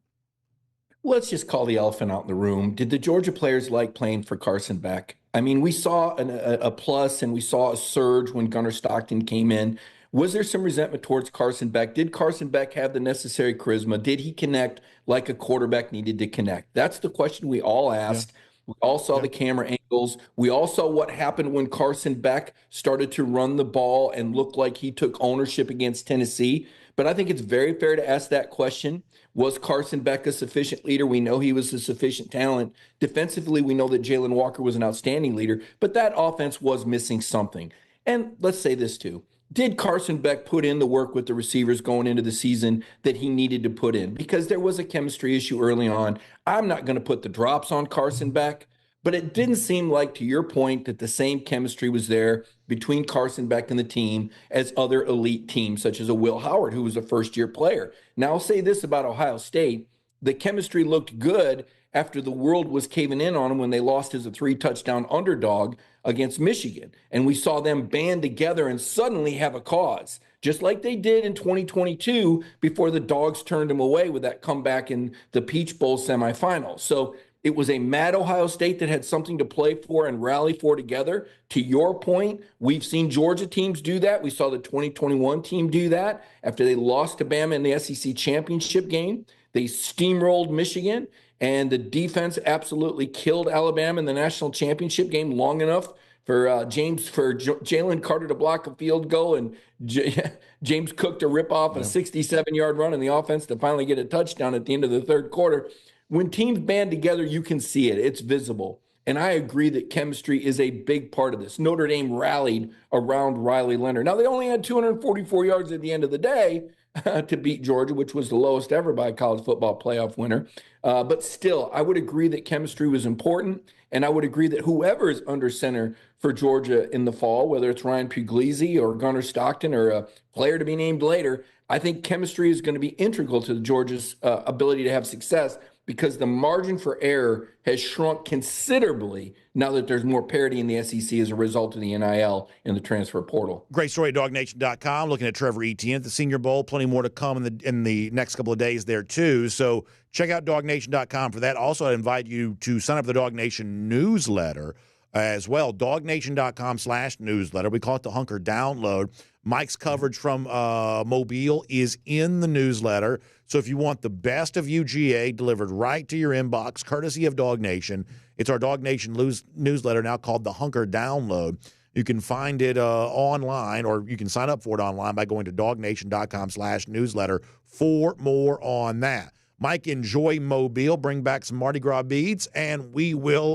Let's just call the elephant out in the room. Did the Georgia players like playing for Carson Beck? I mean, we saw a plus and we saw a surge when Gunnar Stockton came in. Was there some resentment towards Carson Beck? Did Carson Beck have the necessary charisma? Did he connect like a quarterback needed to connect? That's the question we all asked. Yeah. We all saw the camera angles. We all saw what happened when Carson Beck started to run the ball and look like he took ownership against Tennessee. But I think it's very fair to ask that question. Was Carson Beck a sufficient leader? We know he was a sufficient talent. Defensively, we know that Jalen Walker was an outstanding leader, but that offense was missing something. And let's say this too. Did Carson Beck put in the work with the receivers going into the season that he needed to put in? Because there was a chemistry issue early on. I'm not going to put the drops on Carson Beck, but it didn't seem like, to your point, that the same chemistry was there between Carson Beck and the team as other elite teams, such as a Will Howard, who was a first-year player. Now, I'll say this about Ohio State. The chemistry looked good after the world was caving in on them when they lost as a 3-touchdown underdog against Michigan. And we saw them band together and suddenly have a cause, just like they did in 2022 before the Dogs turned them away with that comeback in the Peach Bowl semifinal. So It was a mad Ohio State that had something to play for and rally for together. To your point, we've seen Georgia teams do that. We saw the 2021 team do that after they lost to Bama in the SEC championship game. They steamrolled Michigan, and the defense absolutely killed Alabama in the national championship game long enough for Jalen Carter to block a field goal and James Cook to rip off a 67-yard run in the offense to finally get a touchdown at the end of the third quarter. When teams band together, you can see it. It's visible. And I agree that chemistry is a big part of this. Notre Dame rallied around Riley Leonard. Now, they only had 244 yards at the end of the day to beat Georgia, which was the lowest ever by a college football playoff winner. But still, I would agree that chemistry was important. And I would agree that whoever is under center for Georgia in the fall, whether it's Ryan Puglisi or Gunnar Stockton or a player to be named later, I think chemistry is going to be integral to Georgia's ability to have success, because the margin for error has shrunk considerably now that there's more parity in the SEC as a result of the NIL and the transfer portal. Great story at DawgNation.com, looking at Trevor Etienne at the Senior Bowl. Plenty more to come in the next couple of days there, too. So check out DawgNation.com for that. Also, I invite you to sign up for the DawgNation newsletter as well. DawgNation.com/newsletter. We call it the Hunker Download. Mike's coverage from Mobile is in the newsletter. So if you want the best of UGA delivered right to your inbox, courtesy of DawgNation, it's our DawgNation newsletter now called the Hunker Download. You can find it online, or you can sign up for it online by going to DawgNation.com/newsletter for more on that. Mike, enjoy Mobile. Bring back some Mardi Gras beads, and we will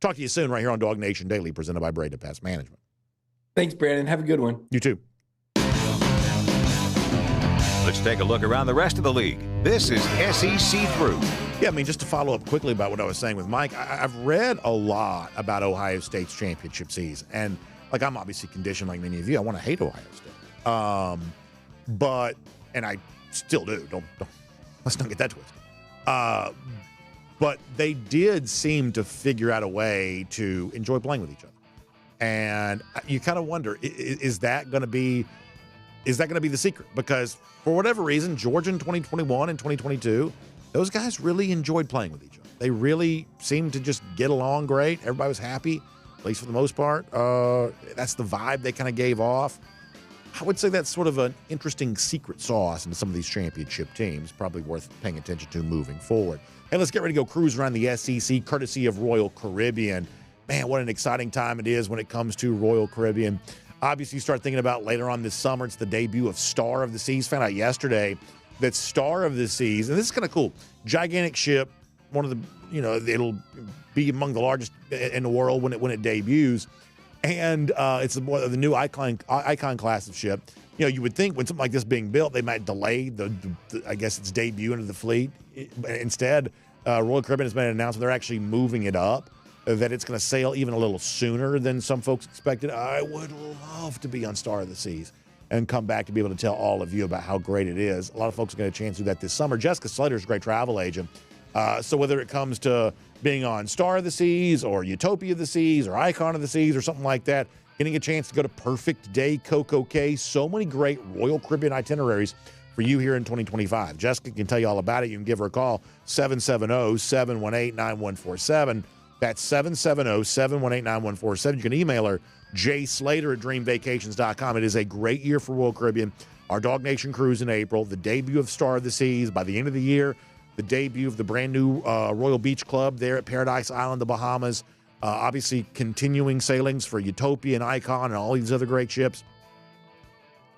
talk to you soon right here on DawgNation Daily, presented by Breda Pest Management. Thanks, Brandon. Have a good one. You too. Let's take a look around the rest of the league. This is SEC Through. Yeah, I mean, just to follow up quickly about what I was saying with Mike, I've read a lot about Ohio State's championship season. And, like, I'm obviously conditioned like many of you. I want to hate Ohio State. And I still do. Don't let's not get that twisted. But they did seem to figure out a way to enjoy playing with each other. And you kind of wonder, is that going to be the secret? Because for whatever reason, Georgia in 2021 and 2022, those guys really enjoyed playing with each other. They really seemed to just get along great. Everybody was happy, at least for the most part. That's the vibe they kind of gave off. I would say that's sort of an interesting secret sauce in some of these championship teams, probably worth paying attention to moving forward. Hey, let's get ready to go cruise around the SEC, courtesy of Royal Caribbean. Man, what an exciting time it is when it comes to Royal Caribbean. Obviously, you start thinking about later on this summer, it's the debut of Star of the Seas. Found out yesterday that Star of the Seas, and this is kind of cool, gigantic ship, one of the, it'll be among the largest in the world when it debuts. And it's the new icon class of ship. You would think when something like this being built, they might delay the I guess its debut into the fleet. Instead, Royal Caribbean has made an announcement they're actually moving it up, that it's going to sail even a little sooner than some folks expected. I would love to be on Star of the Seas and come back to be able to tell all of you about how great it is. A lot of folks are going to get a chance to do that this summer. Jessica Slater is a great travel agent. So whether it comes to being on Star of the Seas or Utopia of the Seas or Icon of the Seas or something like that, getting a chance to go to Perfect Day Coco Cay, so many great Royal Caribbean itineraries for you here in 2025. Jessica can tell you all about it. You can give her a call, 770-718-9147. That's 770-718-9147. You can email her, jslater@dreamvacations.com. It is a great year for Royal Caribbean. Our DawgNation cruise in April, the debut of Star of the Seas. By the end of the year, the debut of the brand new Royal Beach Club there at Paradise Island, the Bahamas. Obviously, continuing sailings for Utopia and Icon and all these other great ships.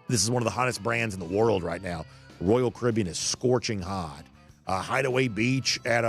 This is one of the hottest brands in the world right now. Royal Caribbean is scorching hot. Hideaway Beach at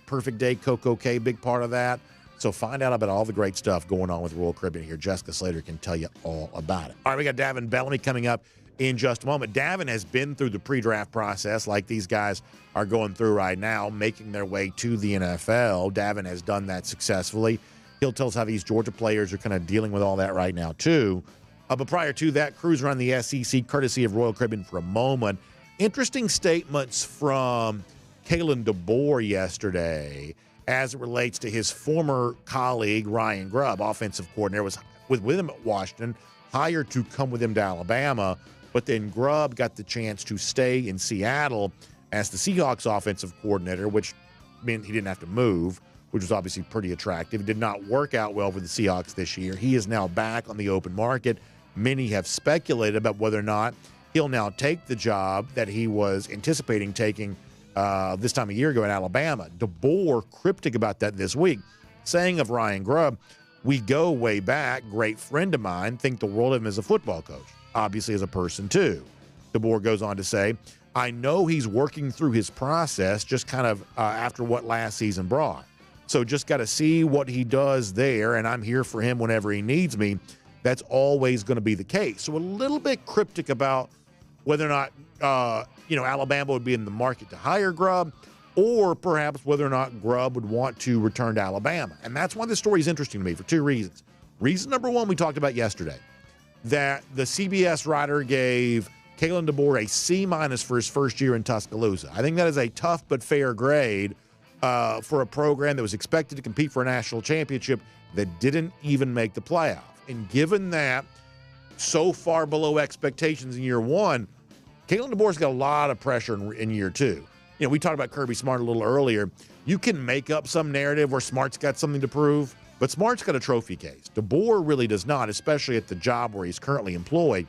Perfect Day Coco Cay, big part of that. So find out about all the great stuff going on with Royal Caribbean here. Jessica Slater can tell you all about it. All right, we got Davin Bellamy coming up in just a moment. Davin has been through the pre-draft process like these guys are going through right now, making their way to the NFL. Davin has done that successfully. He'll tell us how these Georgia players are kind of dealing with all that right now, too. But prior to that, cruise around the SEC, courtesy of Royal Caribbean for a moment. Interesting statements from Kalen DeBoer yesterday as it relates to his former colleague, Ryan Grubb, offensive coordinator, was with him at Washington, hired to come with him to Alabama, but then Grubb got the chance to stay in Seattle as the Seahawks offensive coordinator, which meant he didn't have to move, which was obviously pretty attractive. It did not work out well for the Seahawks this year. He is now back on the open market. Many have speculated about whether or not he'll now take the job that he was anticipating taking this time a year ago in Alabama. DeBoer cryptic about that this week, saying of Ryan Grubb, "We go way back, great friend of mine, think the world of him as a football coach, obviously as a person too." DeBoer goes on to say, "I know he's working through his process just kind of after what last season brought. So just got to see what he does there, and I'm here for him whenever he needs me." That's always going to be the case. So a little bit cryptic about whether or not, Alabama would be in the market to hire Grubb, or perhaps whether or not Grubb would want to return to Alabama. And that's why this story is interesting to me for two reasons. Reason number one, we talked about yesterday, that the CBS writer gave Kalen DeBoer a C- for his first year in Tuscaloosa. I think that is a tough but fair grade for a program that was expected to compete for a national championship that didn't even make the playoff. And given that, so far below expectations in year one, Kalen DeBoer's got a lot of pressure in year two. We talked about Kirby Smart a little earlier. You can make up some narrative where Smart's got something to prove, but Smart's got a trophy case. DeBoer really does not, especially at the job where he's currently employed.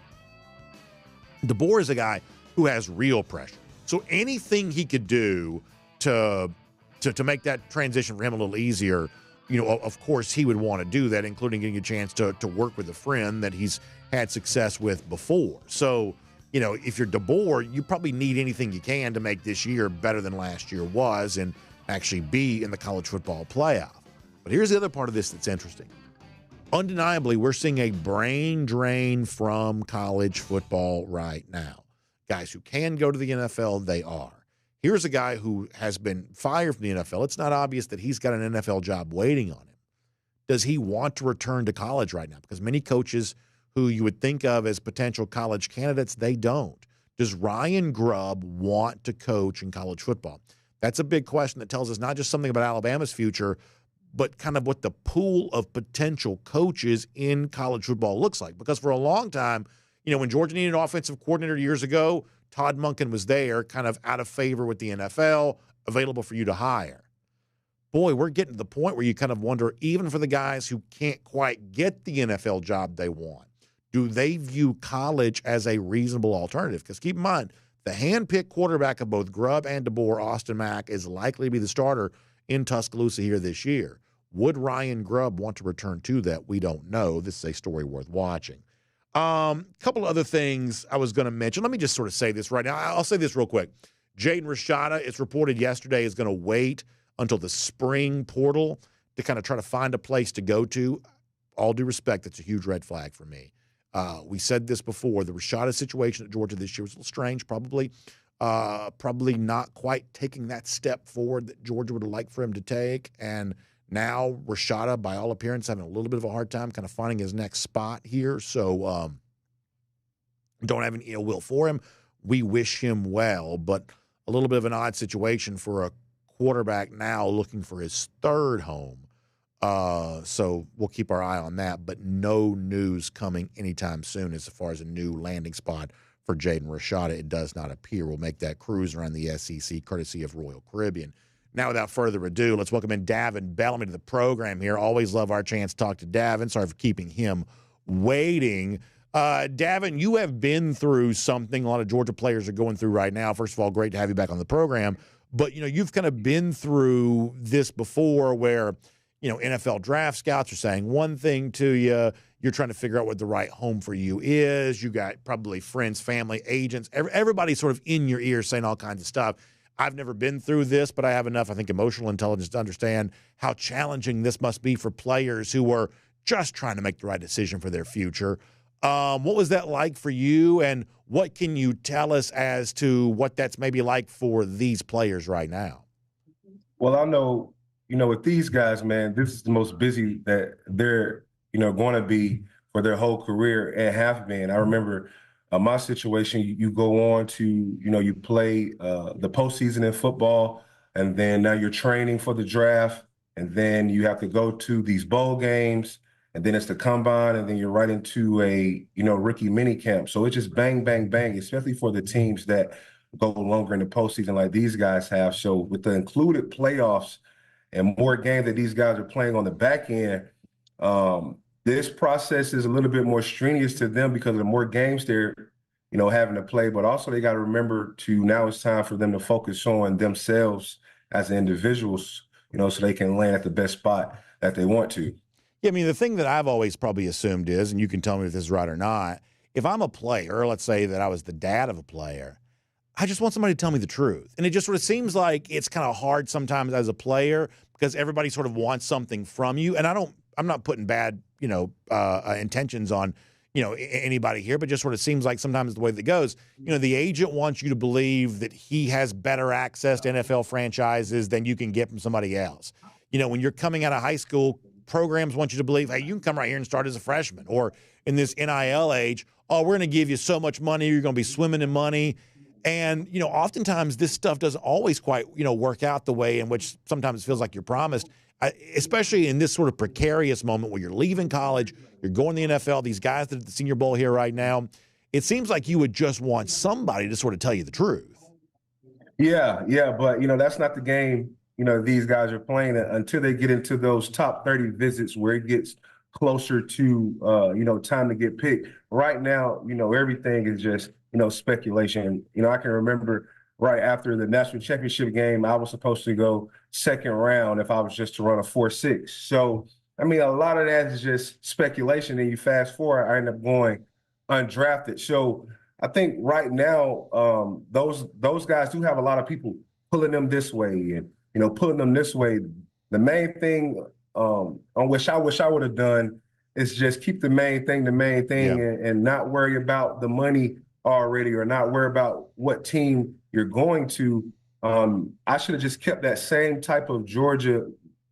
DeBoer is a guy who has real pressure. So anything he could do to make that transition for him a little easier, of course he would want to do that, including getting a chance to work with a friend that he's had success with before. So, if you're DeBoer, you probably need anything you can to make this year better than last year was and actually be in the college football playoff. But here's the other part of this that's interesting. Undeniably, we're seeing a brain drain from college football right now. Guys who can go to the NFL, they are. Here's a guy who has been fired from the NFL. It's not obvious that he's got an NFL job waiting on him. Does he want to return to college right now? Because many coaches who you would think of as potential college candidates, they don't. Does Ryan Grubb want to coach in college football? That's a big question that tells us not just something about Alabama's future, but kind of what the pool of potential coaches in college football looks like. Because for a long time, when Georgia needed an offensive coordinator years ago, Todd Monken was there, kind of out of favor with the NFL, available for you to hire. Boy, we're getting to the point where you kind of wonder, even for the guys who can't quite get the NFL job they want, do they view college as a reasonable alternative? Because keep in mind, the hand-picked quarterback of both Grubb and DeBoer, Austin Mack, is likely to be the starter in Tuscaloosa here this year. Would Ryan Grubb want to return to that? We don't know. This is a story worth watching. Couple of other things I was going to mention. Let me just sort of say this right now. I'll say this real quick. Jaden Rashada, it's reported yesterday, is going to wait until the spring portal to kind of try to find a place to go to. All due respect, that's a huge red flag for me. We said this before. The Rashada situation at Georgia this year was a little strange, probably not quite taking that step forward that Georgia would have liked for him to take. And now Rashada, by all appearance, having a little bit of a hard time kind of finding his next spot here. So don't have any ill will for him. We wish him well, but a little bit of an odd situation for a quarterback now looking for his third home. So we'll keep our eye on that, but no news coming anytime soon as far as a new landing spot for Jaden Rashada. It does not appear. We'll make that cruise around the SEC courtesy of Royal Caribbean. Now, without further ado, let's welcome in Davin Bellamy to the program here. Always love our chance to talk to Davin. Sorry for keeping him waiting. Davin, you have been through something a lot of Georgia players are going through right now. First of all, great to have you back on the program. But, you've kind of been through this before where, NFL draft scouts are saying one thing to you. You're trying to figure out what the right home for you is. You got probably friends, family, agents, everybody sort of in your ear saying all kinds of stuff. I've never been through this, but I have enough, I think, emotional intelligence to understand how challenging this must be for players who are just trying to make the right decision for their future. What was that like for you, and what can you tell us as to what that's maybe like for these players right now? Well, I know, with these guys, man, this is the most busy that they're, going to be for their whole career and have been. I remember my situation, you go on to, you play the postseason in football, and then now you're training for the draft, and then you have to go to these bowl games, and then it's the combine, and then you're right into a, rookie mini camp. So it's just bang, bang, bang, especially for the teams that go longer in the postseason like these guys have. So with the included playoffs and more games that these guys are playing on the back end, this process is a little bit more strenuous to them because of the more games they're, having to play. But also they got to remember now it's time for them to focus on themselves as individuals, so they can land at the best spot that they want to. Yeah, I mean, the thing that I've always probably assumed is, and you can tell me if this is right or not, if I'm a player, let's say that I was the dad of a player, I just want somebody to tell me the truth. And it just sort of seems like it's kind of hard sometimes as a player because everybody sort of wants something from you. And I'm not putting bad, intentions on, anybody here, but just sort of seems like sometimes the way that goes, the agent wants you to believe that he has better access to NFL franchises than you can get from somebody else. When you're coming out of high school, programs want you to believe, hey, you can come right here and start as a freshman. Or in this NIL age, oh, we're going to give you so much money, you're going to be swimming in money. And, oftentimes this stuff doesn't always quite, work out the way in which sometimes it feels like you're promised, especially in this sort of precarious moment where you're leaving college, you're going to the NFL, these guys that are at the Senior Bowl here right now. It seems like you would just want somebody to sort of tell you the truth. Yeah, but, that's not the game, these guys are playing until they get into those top 30 visits where it gets closer to, time to get picked. Right now, everything is just, speculation. I can remember right after the national championship game, I was supposed to go second round if I was just to run a 4.6. So, a lot of that is just speculation. And you fast forward, I end up going undrafted. So I think right now, those guys do have a lot of people pulling them this way and, pulling them this way. The main thing on which I wish I would have done is just keep the main thing and not worry about the money already or not worry about what team you're going to. I should have just kept that same type of Georgia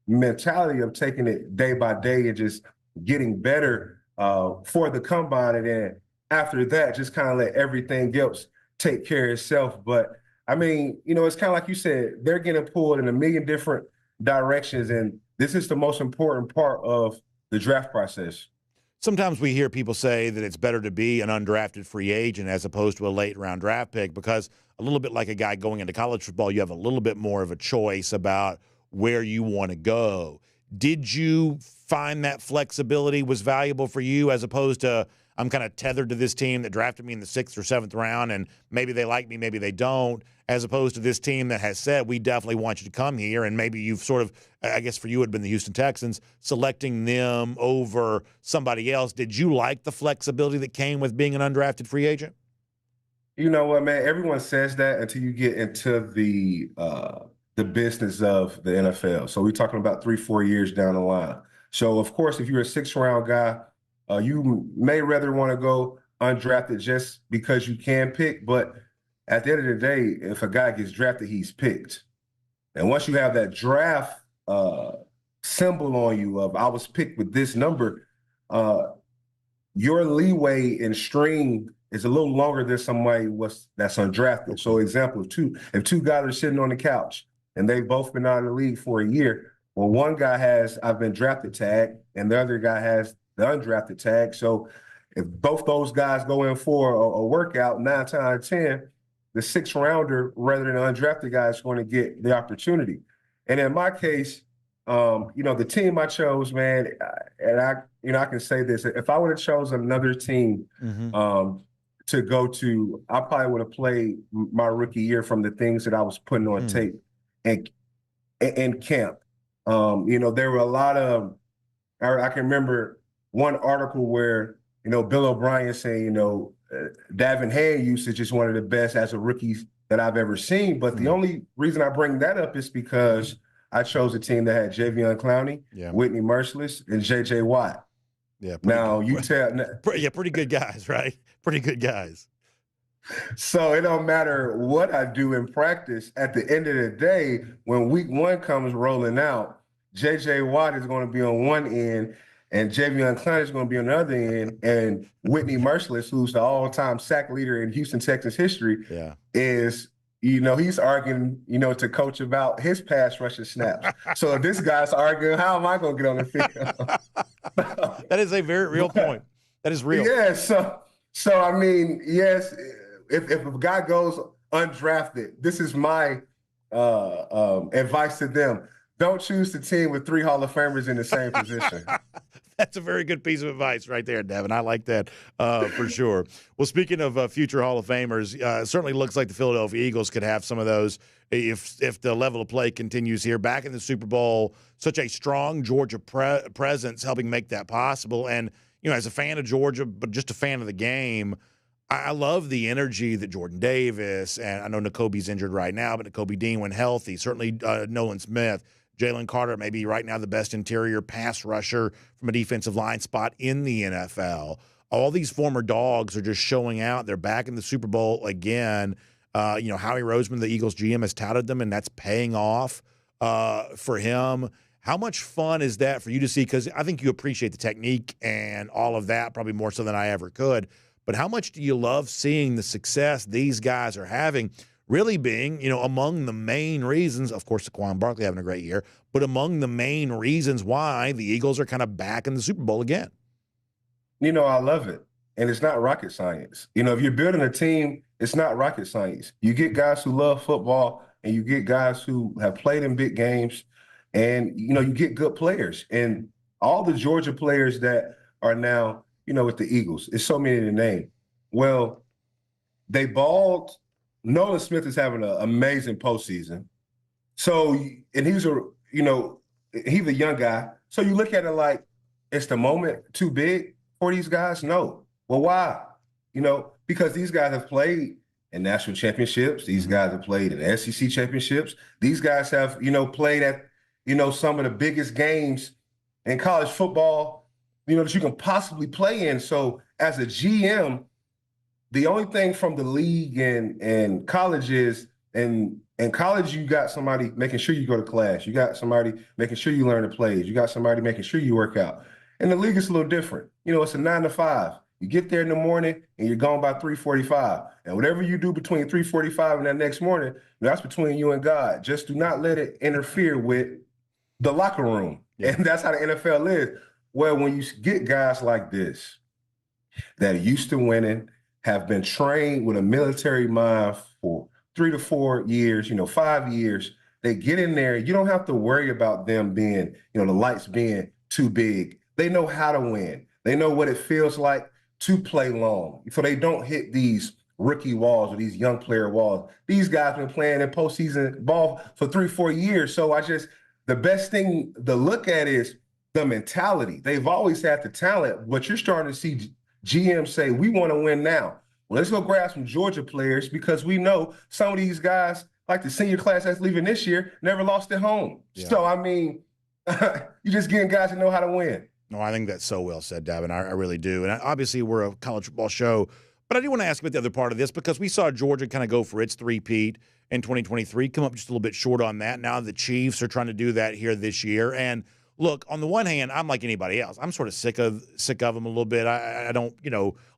mentality of taking it day by day and just getting better for the combine. And then after that, just kind of let everything else take care of itself. But it's kind of like you said, they're getting pulled in a million different directions. And this is the most important part of the draft process. Sometimes we hear people say that it's better to be an undrafted free agent as opposed to a late round draft pick because a little bit like a guy going into college football, you have a little bit more of a choice about where you want to go. Did you find that flexibility was valuable for you as opposed to I'm kind of tethered to this team that drafted me in the 6th or 7th round and maybe they like me, maybe they don't, as opposed to this team that has said, we definitely want you to come here, and maybe you've sort of, I guess for you it had been the Houston Texans, selecting them over somebody else. Did you like the flexibility that came with being an undrafted free agent? You know what, man? Everyone says that until you get into the business of the NFL. So we're talking about 3-4 years down the line. So, of course, if you're a 6th-round guy, you may rather want to go undrafted just because you can pick, but at the end of the day, if a guy gets drafted, he's picked. And once you have that draft symbol on you of I was picked with this number, your leeway in string is a little longer than somebody that's undrafted. So example, if two guys are sitting on the couch and they've both been out of the league for a year, well, one guy has I've been drafted tag and the other guy has the undrafted tag. So if both those guys go in for a workout, 9 times out of 10, the 6th-rounder rather than an undrafted guy is going to get the opportunity. And in my case, the team I chose, man, and I can say this, if I would have chosen another team to go to, I probably would have played my rookie year from the things that I was putting on tape and camp. There were a lot of, I can remember one article where, Bill O'Brien saying, Davin hand usage is one of the best as a rookie that I've ever seen. But the only reason I bring that up is because I chose a team that had Javion Clowney, Whitney Merciless, and J.J. Watt. Yeah. Pretty good guys, right? Pretty good guys. So it don't matter what I do in practice. At the end of the day, when week 1 comes rolling out, J.J. Watt is going to be on one end, and Javion Clowney is going to be on the other end, and Whitney Merciless, who's the all-time sack leader in Houston Texans history, is, he's arguing, to coach about his pass rushing snaps. So if this guy's arguing, how am I going to get on the field? That is a very real point. That is real. Yeah. So yes, if a guy goes undrafted, this is my advice to them. Don't choose the team with 3 Hall of Famers in the same position. That's a very good piece of advice right there, Devin. I like that for sure. Well, speaking of future Hall of Famers, it certainly looks like the Philadelphia Eagles could have some of those if the level of play continues here. Back in the Super Bowl, such a strong Georgia presence helping make that possible. And, as a fan of Georgia, but just a fan of the game, I love the energy that Jordan Davis, and I know N'Kobe's injured right now, but N'Kobe Dean when healthy, certainly Nolan Smith, Jalen Carter, maybe right now the best interior pass rusher from a defensive line spot in the NFL. All these former Dogs are just showing out. They're back in the Super Bowl again. Howie Roseman, the Eagles GM, has touted them, and that's paying off for him. How much fun is that for you to see? Because I think you appreciate the technique and all of that probably more so than I ever could. But how much do you love seeing the success these guys are having, really being, among the main reasons, of course, Saquon Barkley having a great year, but among the main reasons why the Eagles are kind of back in the Super Bowl again? I love it. And it's not rocket science. If you're building a team, it's not rocket science. You get guys who love football, and you get guys who have played in big games, and, you get good players. And all the Georgia players that are now, with the Eagles, it's so many to name. Well, they balled. Nolan Smith is having an amazing postseason. So, and he's a young guy. So you look at it like, it's the moment too big for these guys? No. Well, why? Because these guys have played in national championships. These guys have played in SEC championships. These guys have, played at, some of the biggest games in college football, that you can possibly play in. So as a GM, the only thing from the league and college is, in college, you got somebody making sure you go to class. You got somebody making sure you learn the plays. You got somebody making sure you work out. And the league is a little different. It's a 9 to 5. You get there in the morning and you're gone by 3:45. And whatever you do between 3:45 and that next morning, that's between you and God. Just do not let it interfere with the locker room. Yeah. And that's how the NFL is. Well, when you get guys like this that are used to winning, have been trained with a military mind for 3 to 4 years, 5 years, they get in there. You don't have to worry about them being, the lights being too big. They know how to win. They know what it feels like to play long. So they don't hit these rookie walls or these young player walls. These guys have been playing in postseason ball for 3-4 years. So the best thing to look at is the mentality. They've always had the talent, but you're starting to see GMs say, we want to win now. Well, let's go grab some Georgia players, because we know some of these guys, like the senior class that's leaving this year, never lost at home. Yeah. So, you're just getting guys that know how to win. No, I think that's so well said, Davin. I really do. And obviously we're a college football show, but I do want to ask about the other part of this, because we saw Georgia kind of go for its three-peat in 2023, come up just a little bit short on that. Now the Chiefs are trying to do that here this year. And look, on the one hand, I'm like anybody else. I'm sort of sick of them a little bit. I don't,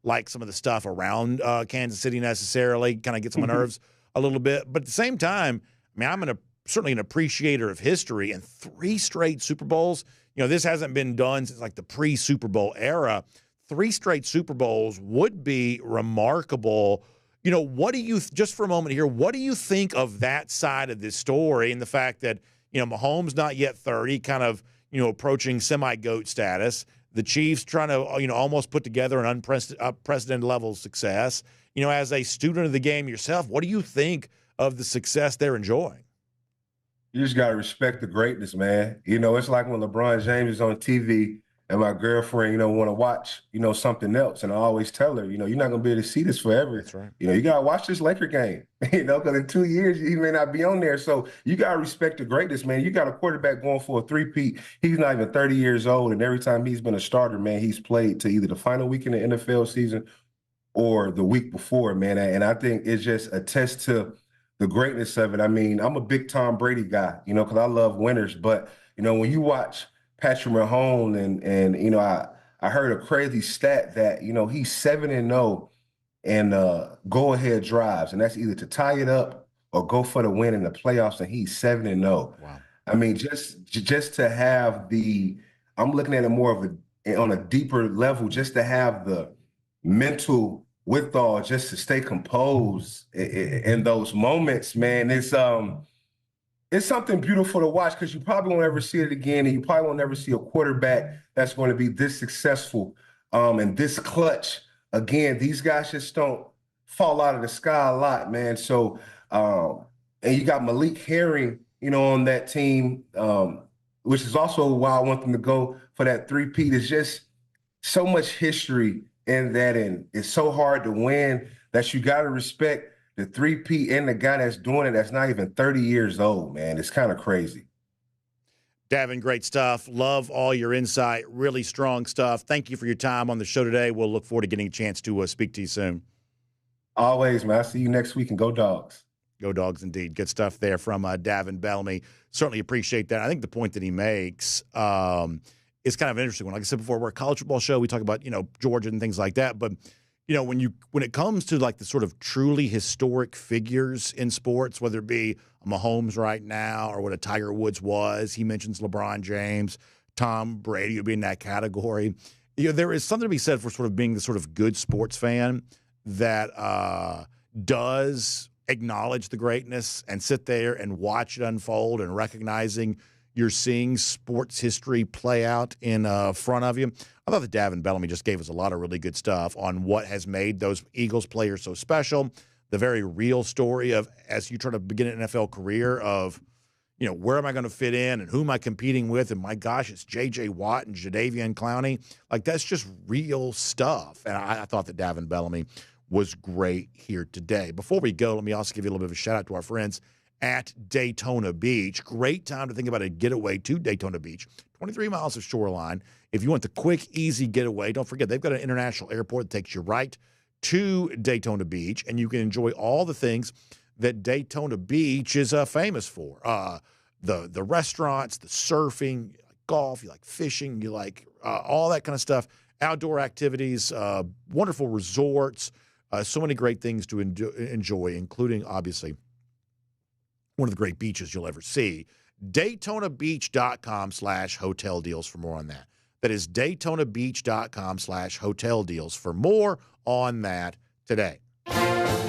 like some of the stuff around Kansas City necessarily. Kind of gets on my nerves a little bit. But at the same time, I'm certainly an appreciator of history, and 3 straight Super Bowls. This hasn't been done since like the pre-Super Bowl era. 3 straight Super Bowls would be remarkable. What do you, just for a moment here, what do you think of that side of this story, and the fact that, Mahomes not yet 30, kind of, approaching semi-GOAT status, the Chiefs trying to, almost put together an unprecedented level of success. As a student of the game yourself, what do you think of the success they're enjoying? You just got to respect the greatness, man. It's like when LeBron James is on TV and my girlfriend, want to watch, something else. And I always tell her, you're not going to be able to see this forever. That's right. You got to watch this Laker game, because in 2 years, he may not be on there. So you got to respect the greatness, man. You got a quarterback going for a three-peat. He's not even 30 years old. And every time he's been a starter, man, he's played to either the final week in the NFL season or the week before, man. And I think it just attests to the greatness of it. I'm a big Tom Brady guy, because I love winners. But, when you watch Patrick Mahomes and I heard a crazy stat that, he's 7-0 in go-ahead drives, and that's either to tie it up or go for the win in the playoffs, and he's 7-0. Wow. Just to have I'm looking at it more of on a deeper level, just to have the mental withal just to stay composed in those moments, man, it's something beautiful to watch because you probably won't ever see it again, and you probably won't ever see a quarterback that's going to be this successful and this clutch. Again, these guys just don't fall out of the sky a lot, man. So, and you got Malik Herring, on that team, which is also why I want them to go for that three-peat. It's just so much history in that, and it's so hard to win that you got to respect the three-peat and the guy that's doing it that's not even 30 years old, man. It's kind of crazy. Davin, great stuff. Love all your insight. Really strong stuff. Thank you for your time on the show today. We'll look forward to getting a chance to speak to you soon. Always, man. I'll see you next week, and go Dogs. Go Dogs indeed. Good stuff there from Davin Bellamy. Certainly appreciate that. I think the point that he makes is kind of an interesting one. Like I said before, we're a college football show. We talk about, Georgia and things like that. But, when it comes to like the sort of truly historic figures in sports, whether it be Mahomes right now or what a Tiger Woods was, he mentions LeBron James, Tom Brady would be in that category. There is something to be said for sort of being the sort of good sports fan that does acknowledge the greatness and sit there and watch it unfold and recognizing you're seeing sports history play out in front of you. I thought that Davin Bellamy just gave us a lot of really good stuff on what has made those Eagles players so special, the very real story of as you try to begin an NFL career of, where am I going to fit in and who am I competing with? And my gosh, it's J.J. Watt and Jadeveon Clowney. Like, that's just real stuff. And I thought that Davin Bellamy was great here today. Before we go, let me also give you a little bit of a shout-out to our friends at Daytona Beach. Great time to think about a getaway to Daytona Beach. 23 miles of shoreline. If you want the quick, easy getaway, don't forget, they've got an international airport that takes you right to Daytona Beach, and you can enjoy all the things that Daytona Beach is famous for. The restaurants, the surfing, you like golf, you like fishing, you like all that kind of stuff, outdoor activities, wonderful resorts, so many great things to enjoy, including, obviously, one of the great beaches you'll ever see. DaytonaBeach.com/hotel deals for more on that. That is DaytonaBeach.com/hotel deals for more on that today. And,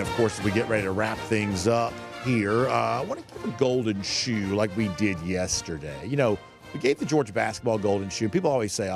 of course, as we get ready to wrap things up here, I want to give a golden shoe like we did yesterday. We gave the Georgia basketball golden shoe. People always say,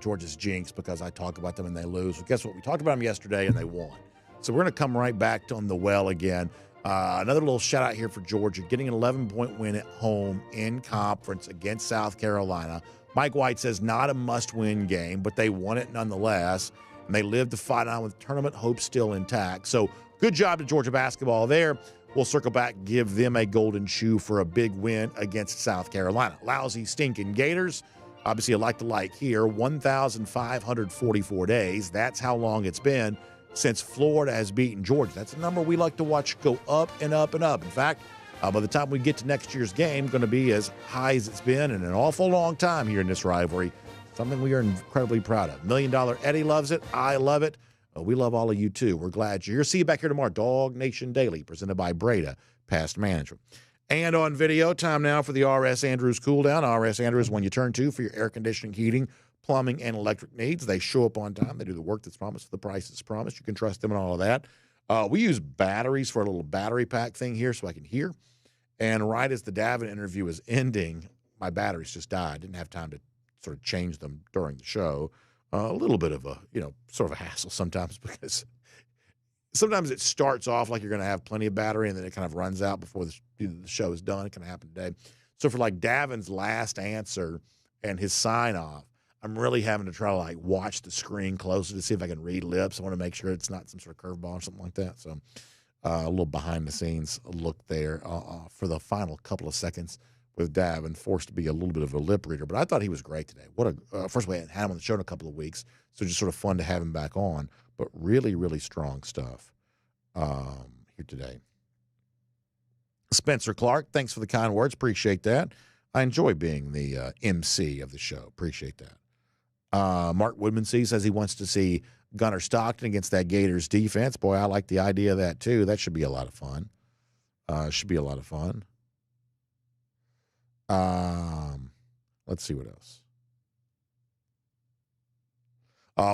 Georgia's jinxed because I talk about them and they lose. Well, guess what? We talked about them yesterday and they won. So we're going to come right back on the well again. Another little shout out here for Georgia, getting an 11-point win at home in conference against South Carolina. Mike White says not a must-win game, but they won it nonetheless, and they lived to fight on with tournament hopes still intact. So good job to Georgia basketball there. We'll circle back, give them a golden shoe for a big win against South Carolina. Lousy, stinking Gators. Obviously, a like here, 1,544 days. That's how long it's been since Florida has beaten Georgia. That's a number we like to watch go up and up and up. In fact, by the time we get to next year's game, going to be as high as it's been in an awful long time here in this rivalry. Something we are incredibly proud of. $1 Million Eddie loves it. I love it. We love all of you, too. We're glad you're here. See you back here tomorrow. DawgNation Daily, presented by Breda Pest Management. And on video, time now for the R.S. Andrews Cool Down. R.S. Andrews, when you turn to for your air conditioning, heating, plumbing, and electric needs. They show up on time. They do the work that's promised, the price that's promised. You can trust them and all of that. We use batteries for a little battery pack thing here so I can hear. And right as the Davin interview was ending, my batteries just died. Didn't have time to sort of change them during the show. A little bit of a, sort of a hassle sometimes because sometimes it starts off like you're going to have plenty of battery and then it kind of runs out before the show is done. It can happen today. So for like Davin's last answer and his sign off, I'm really having to try to watch the screen closer to see if I can read lips. I want to make sure it's not some sort of curveball or something like that. So a little behind the scenes look there for the final couple of seconds with Davin, forced to be a little bit of a lip reader. But I thought he was great today. First of all, I hadn't had him on the show in a couple of weeks, so just sort of fun to have him back on. But really, really strong stuff here today. Spencer Clark, thanks for the kind words. Appreciate that. I enjoy being the MC of the show. Appreciate that. Mark Woodmansee says he wants to see Gunnar Stockton against that Gators defense. Boy, I like the idea of that, too. That should be a lot of fun. Let's see what else.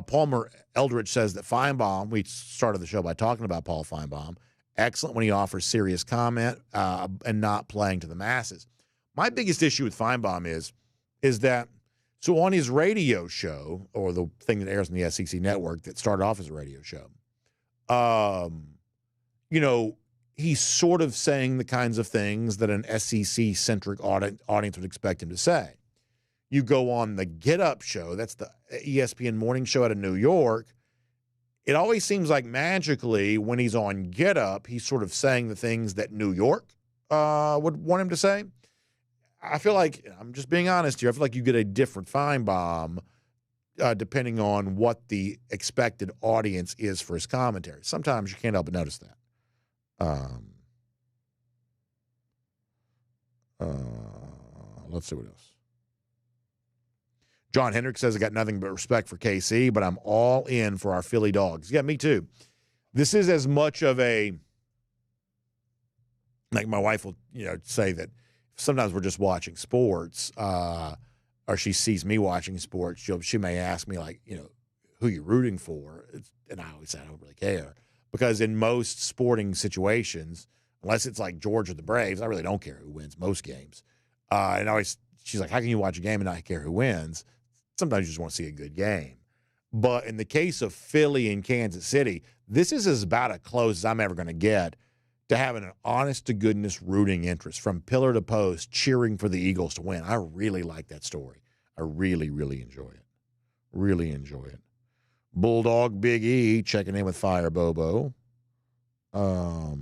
Palmer Eldridge says that Finebaum, we started the show by talking about Paul Finebaum, excellent when he offers serious comment and not playing to the masses. My biggest issue with Finebaum is that, so on his radio show, or the thing that airs on the SEC network that started off as a radio show, he's sort of saying the kinds of things that an SEC-centric audience would expect him to say. You go on the Get Up show, that's the ESPN morning show out of New York, it always seems like magically when he's on Get Up, he's sort of saying the things that New York would want him to say. I feel like, I'm just being honest here, I feel like you get a different Finebaum depending on what the expected audience is for his commentary. Sometimes you can't help but notice that. Let's see what else. John Hendricks says, I got nothing but respect for KC, but I'm all in for our Philly Dogs. Yeah, me too. This is as much of a, like my wife will, say that sometimes we're just watching sports, or she sees me watching sports. She may ask me, like, who you rooting for? And I always say I don't really care. Because in most sporting situations, unless it's like Georgia or the Braves, I really don't care who wins most games. And always, she's like, how can you watch a game and not care who wins? Sometimes you just want to see a good game. But in the case of Philly and Kansas City, this is about as close as I'm ever going to get to having an honest-to-goodness rooting interest from pillar to post, cheering for the Eagles to win. I really like that story. I really, really enjoy it. Really enjoy it. Bulldog Big E checking in with Fire Bobo. Let's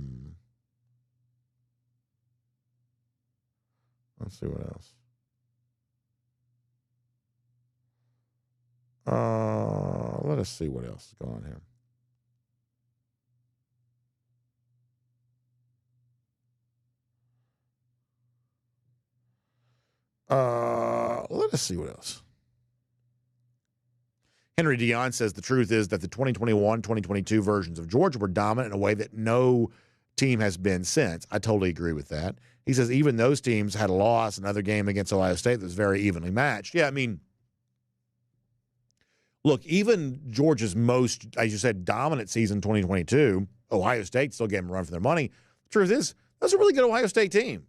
see what else. Let us see what else is going on here. Let us see what else. Henry Dion says the truth is that the 2021-2022 versions of Georgia were dominant in a way that no team has been since. I totally agree with that. He says even those teams had a loss, another game against Ohio State that was very evenly matched. Yeah, I mean, look, even Georgia's most, as you said, dominant season 2022, Ohio State still gave them a run for their money. The truth is, that's a really good Ohio State team.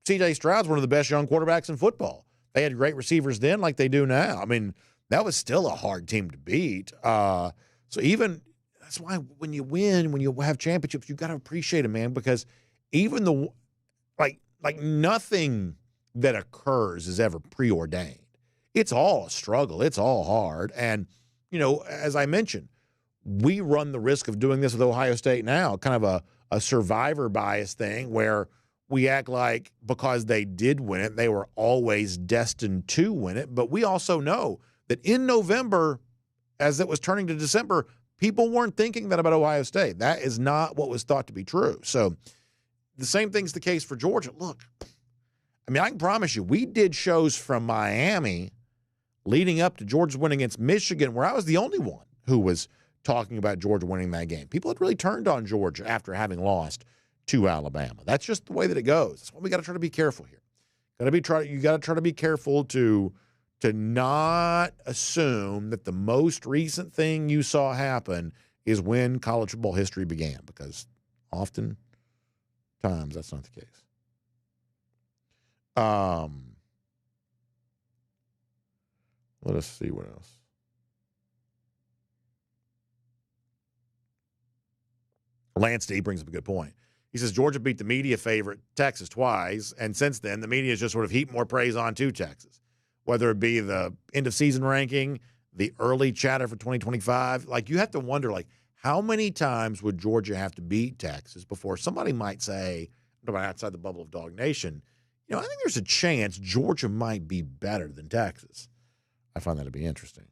C.J. Stroud's one of the best young quarterbacks in football. They had great receivers then like they do now. I mean, that was still a hard team to beat. So even that's why when you win, when you have championships, you got to appreciate it, man, because even the like nothing that occurs is ever preordained. It's all a struggle. It's all hard. And, as I mentioned, we run the risk of doing this with Ohio State now, kind of a survivor bias thing where we act like because they did win it, they were always destined to win it. But we also know that in November, as it was turning to December, people weren't thinking that about Ohio State. That is not what was thought to be true. So the same thing's the case for Georgia. Look, I mean, I can promise you, we did shows from Miami leading up to Georgia's win against Michigan where I was the only one who was talking about Georgia winning that game. People had really turned on Georgia after having lost to Alabama. That's just the way that it goes. That's why we got to try to be careful here. You got to try to be careful to not assume that the most recent thing you saw happen is when college football history began, because often times that's not the case. Let us see what else. Lance D brings up a good point. He says Georgia beat the media favorite Texas twice, and since then the media has just sort of heaped more praise on to Texas, whether it be the end-of-season ranking, the early chatter for 2025. Like, you have to wonder, like, how many times would Georgia have to beat Texas before somebody might say, outside the bubble of DawgNation, I think there's a chance Georgia might be better than Texas. I find that to be interesting.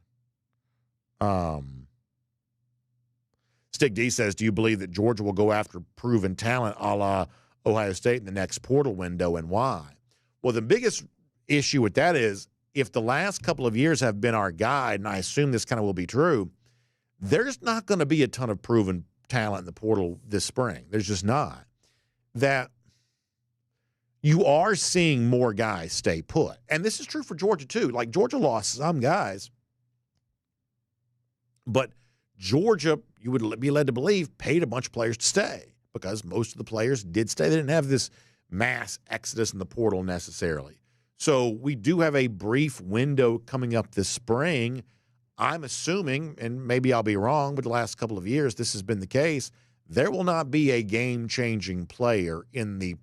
Stick D says, do you believe that Georgia will go after proven talent a la Ohio State in the next portal window, and why? Well, the biggest issue with that is if the last couple of years have been our guide, and I assume this kind of will be true, there's not going to be a ton of proven talent in the portal this spring. There's just not. That you are seeing more guys stay put. And this is true for Georgia, too. Like, Georgia lost some guys. But Georgia, you would be led to believe, paid a bunch of players to stay because most of the players did stay. They didn't have this mass exodus in the portal necessarily. So we do have a brief window coming up this spring. I'm assuming, and maybe I'll be wrong, but the last couple of years this has been the case, there will not be a game-changing player in the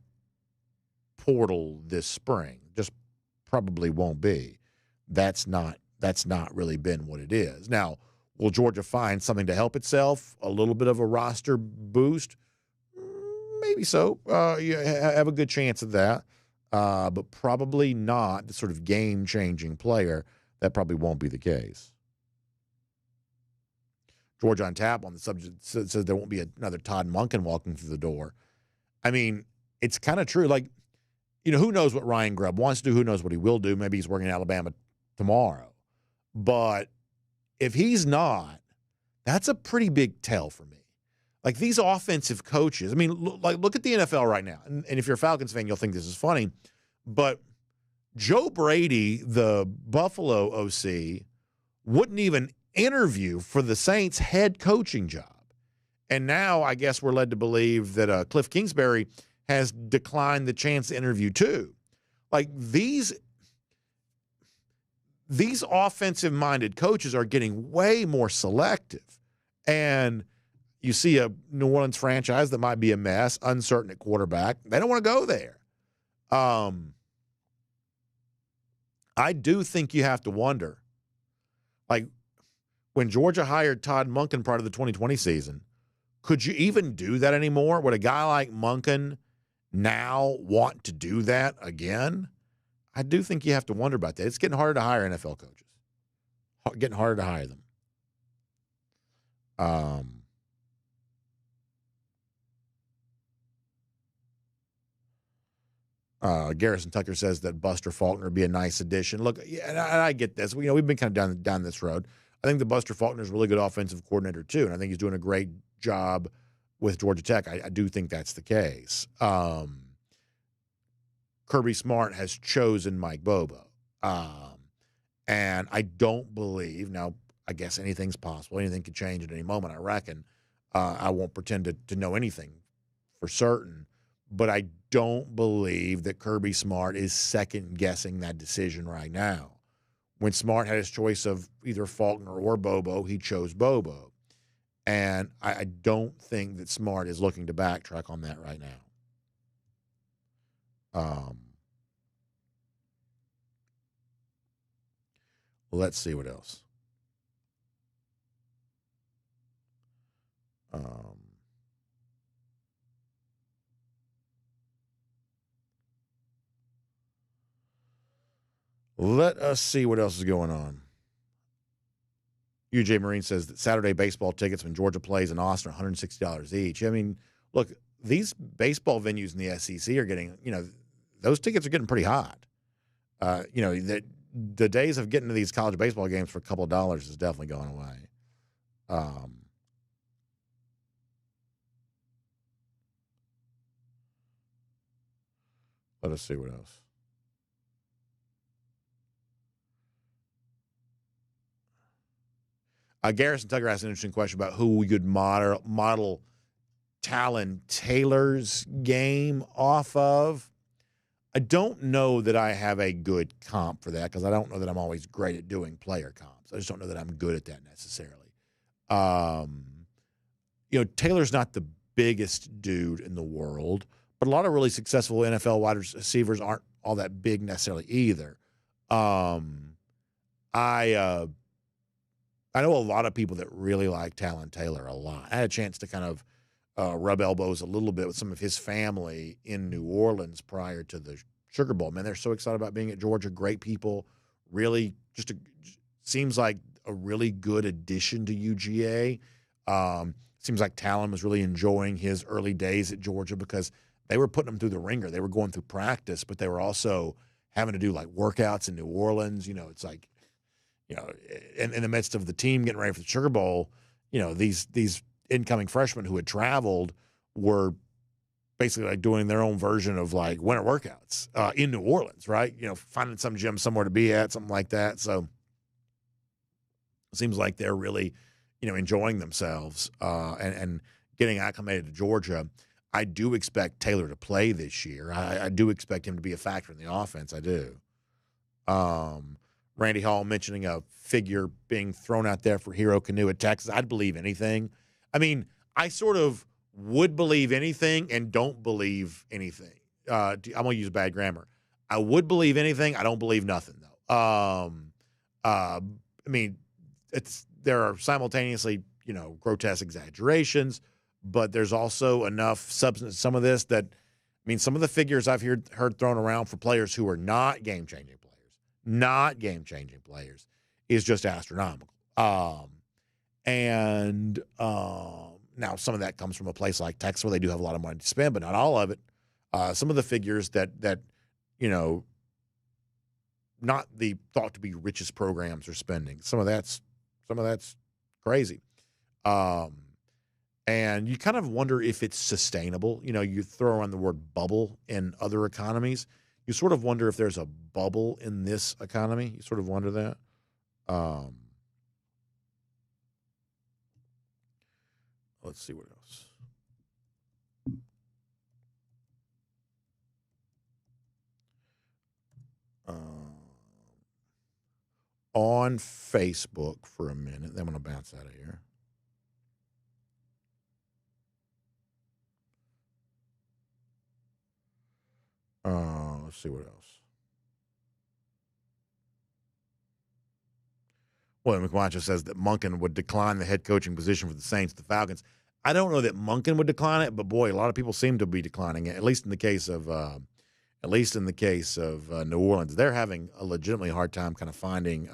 portal this spring. Just probably won't be. That's not really been what it is. Now, will Georgia find something to help itself? A little bit of a roster boost? Maybe so. You have a good chance of that. But probably not the sort of game-changing player. That probably won't be the case. Georgia on Tap on the subject says there won't be another Todd Monken walking through the door. I mean, it's kind of true. Like, who knows what Ryan Grubb wants to do? Who knows what he will do? Maybe he's working in Alabama tomorrow. But if he's not, that's a pretty big tell for me. Like, these offensive coaches, I mean, look at the NFL right now. And if you're a Falcons fan, you'll think this is funny. But Joe Brady, the Buffalo OC, wouldn't even interview for the Saints head coaching job. And now I guess we're led to believe that Cliff Kingsbury has declined the chance to interview too. Like, these offensive-minded coaches are getting way more selective. And you see a New Orleans franchise that might be a mess, uncertain at quarterback. They don't want to go there. I do think you have to wonder, like, when Georgia hired Todd Monken part of the 2020 season, could you even do that anymore? Would a guy like Monken now want to do that again? I do think you have to wonder about that. It's getting harder to hire NFL coaches. Getting harder to hire them. Garrison Tucker says that Buster Faulkner would be a nice addition. Look, yeah, and I get this. We've been kind of down this road. I think that Buster Faulkner is a really good offensive coordinator too, and I think he's doing a great job with Georgia Tech. I do think that's the case. Kirby Smart has chosen Mike Bobo, and I don't believe, now I guess anything's possible. Anything could change at any moment, I reckon. I won't pretend to know anything for certain, but I don't believe that Kirby Smart is second-guessing that decision right now. When Smart had his choice of either Faulkner or Bobo, he chose Bobo. And I don't think that Smart is looking to backtrack on that right now. Let's see what else. Let us see what else is going on. UJ Marine says that Saturday baseball tickets when Georgia plays in Austin are $160 each. I mean, look, these baseball venues in the SEC are getting, those tickets are getting pretty hot. The days of getting to these college baseball games for a couple of dollars is definitely going away. Let us see what else. Garrison Tucker asked an interesting question about who we could model Talon Taylor's game off of. I don't know that I have a good comp for that because I don't know that I'm always great at doing player comps. I just don't know that I'm good at that necessarily. Taylor's not the biggest dude in the world, but a lot of really successful NFL wide receivers aren't all that big necessarily either. I know a lot of people that really like Talon Taylor a lot. I had a chance to kind of rub elbows a little bit with some of his family in New Orleans prior to the Sugar Bowl. Man, they're so excited about being at Georgia. Great people. Really seems like a really good addition to UGA. Seems like Talon was really enjoying his early days at Georgia because they were putting him through the ringer. They were going through practice, but they were also having to do like workouts in New Orleans. It's like, in the midst of the team getting ready for the Sugar Bowl, these incoming freshmen who had traveled were basically like doing their own version of like winter workouts in New Orleans, right? Finding some gym somewhere to be at, something like that. So it seems like they're really, enjoying themselves and getting acclimated to Georgia. I do expect Taylor to play this year. I do expect him to be a factor in the offense. I do. Randy Hall mentioning a figure being thrown out there for Hero Kanu at Texas. I'd believe anything. I mean, I sort of would believe anything and don't believe anything. I'm going to use bad grammar. I would believe anything. I don't believe nothing, though. I mean, there are simultaneously, grotesque exaggerations, but there's also enough substance to some of this that, I mean, some of the figures I've heard thrown around for players who are not game-changing players, is just astronomical. Now some of that comes from a place like Texas where they do have a lot of money to spend, but not all of it. Some of the figures that not the thought to be richest programs are spending. Some of that's crazy. And you kind of wonder if it's sustainable. You throw around the word bubble in other economies. You sort of wonder if there's a bubble in this economy. You sort of wonder that. Let's see what else. On Facebook for a minute. Then I'm going to bounce out of here. Let's see what else. William McWatcher says that Monken would decline the head coaching position for the Saints, the Falcons. I don't know that Monken would decline it, but boy, a lot of people seem to be declining it. At least in the case of New Orleans, they're having a legitimately hard time kind of finding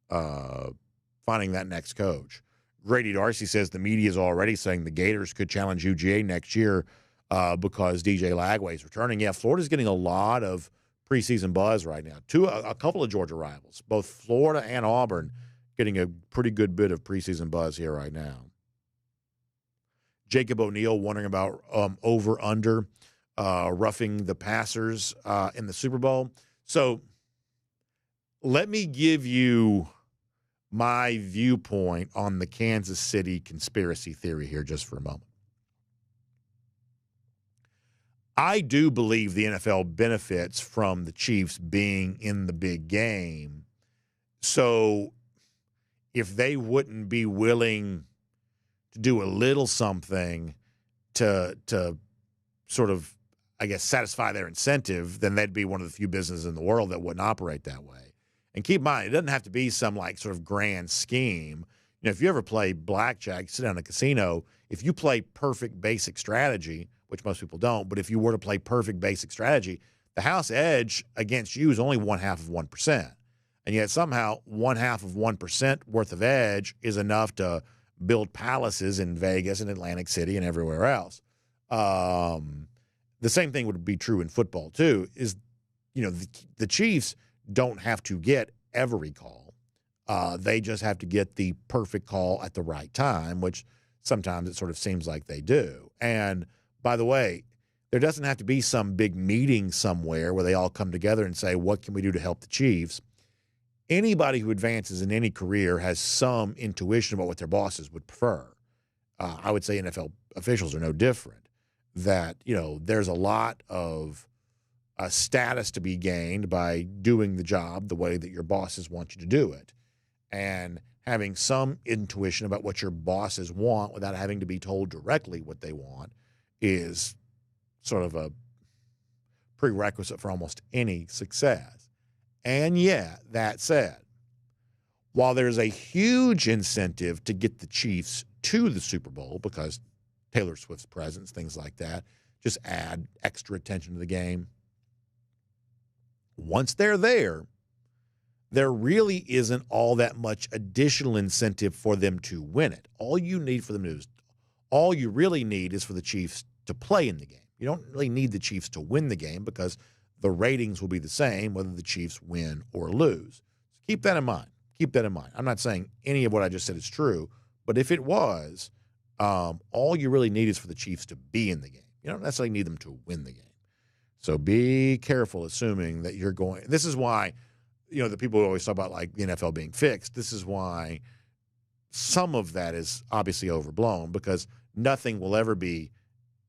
that next coach. Grady Darcy says the media is already saying the Gators could challenge UGA next year because DJ Lagway is returning. Yeah, Florida's getting a lot of preseason buzz right now. A couple of Georgia rivals, both Florida and Auburn, getting a pretty good bit of preseason buzz here right now. Jacob O'Neal wondering about over-under roughing the passers in the Super Bowl. So let me give you my viewpoint on the Kansas City conspiracy theory here just for a moment. I do believe the NFL benefits from the Chiefs being in the big game. So if they wouldn't be willing to do a little something to sort of, I guess, satisfy their incentive, then they'd be one of the few businesses in the world that wouldn't operate that way. And keep in mind, it doesn't have to be some like sort of grand scheme. If you ever play blackjack, sit down in a casino, if you play perfect basic strategy, which most people don't, but if you were to play perfect basic strategy, the house edge against you is only 1/2 of 1%. And yet somehow 1/2 of 1% worth of edge is enough to build palaces in Vegas and Atlantic City and everywhere else. The same thing would be true in football too, is, the Chiefs don't have to get every call. They just have to get the perfect call at the right time, which sometimes it sort of seems like they do. And by the way, there doesn't have to be some big meeting somewhere where they all come together and say, what can we do to help the Chiefs? Anybody who advances in any career has some intuition about what their bosses would prefer. I would say NFL officials are no different. That, there's a lot of status to be gained by doing the job the way that your bosses want you to do it. And having some intuition about what your bosses want without having to be told directly what they want is sort of a prerequisite for almost any success. And yet, that said, while there's a huge incentive to get the Chiefs to the Super Bowl because Taylor Swift's presence, things like that, just add extra attention to the game. Once they're there really isn't all that much additional incentive for them to win it. All you really need is for the Chiefs to play in the game. You don't really need the Chiefs to win the game because the ratings will be the same whether the Chiefs win or lose. So keep that in mind. I'm not saying any of what I just said is true, but if it was, all you really need is for the Chiefs to be in the game. You don't necessarily need them to win the game. So be careful assuming that you're going – this is why, the people who always talk about like the NFL being fixed, this is why some of that is obviously overblown because nothing will ever be,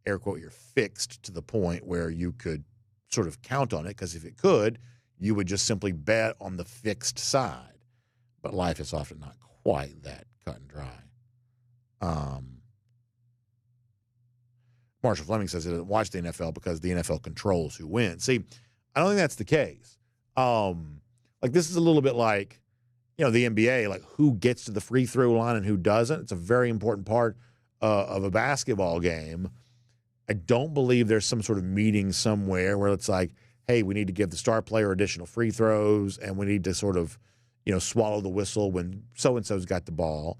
air quote, you're fixed to the point where you could sort of count on it, because if it could, you would just simply bet on the fixed side. But life is often not quite that cut and dry. Marshall Fleming says he doesn't watch the NFL because the NFL controls who wins. See, I don't think that's the case. Like, this is a little bit like, you know, the NBA, like who gets to the free throw line and who doesn't. It's a very important part of a basketball game. I don't believe there's some sort of meeting somewhere where it's like, hey, we need to give the star player additional free throws and we need to sort of, you know, swallow the whistle when so-and-so's got the ball.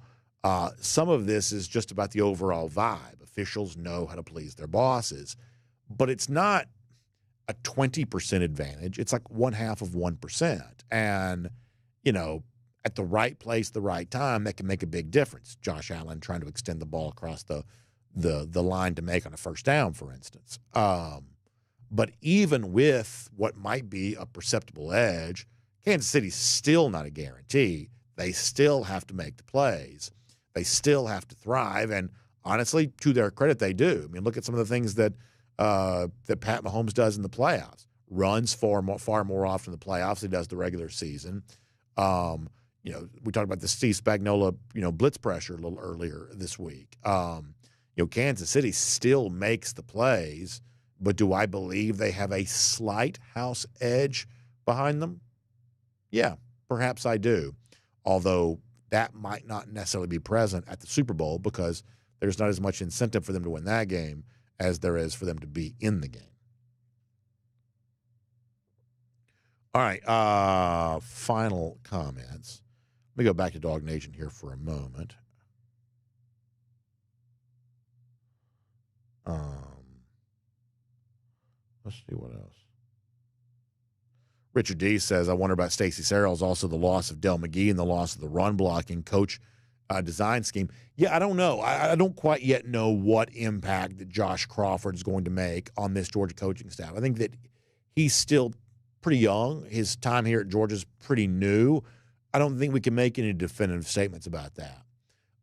Some of this is just about the overall vibe. Officials know how to please their bosses. But it's not a 20% advantage. It's like 1/2 of 1%. And, you know, at the right place, the right time, that can make a big difference. Josh Allen trying to extend the ball across the line to make on a first down, for instance. But even with what might be a perceptible edge, Kansas City's still not a guarantee. They still have to make the plays. They still have to thrive. And honestly, to their credit, they do. I mean, look at some of the things that Pat Mahomes does in the playoffs. Runs far more often in the playoffs than he does the regular season. You know, we talked about the Steve Spagnuolo, you know, blitz pressure a little earlier this week. You know, Kansas City still makes the plays, but do I believe they have a slight house edge behind them? Yeah, perhaps I do. Although that might not necessarily be present at the Super Bowl because there's not as much incentive for them to win that game as there is for them to be in the game. All right, final comments. Let me go back to DawgNation here for a moment. Let's see what else. Richard D says, I wonder about Stacey Searles, also the loss of Del McGee and the loss of the run blocking coach design scheme. Yeah, I don't know. I don't quite yet know what impact that Josh Crawford is going to make on this Georgia coaching staff. I think that he's still pretty young. His time here at Georgia is pretty new. I don't think we can make any definitive statements about that.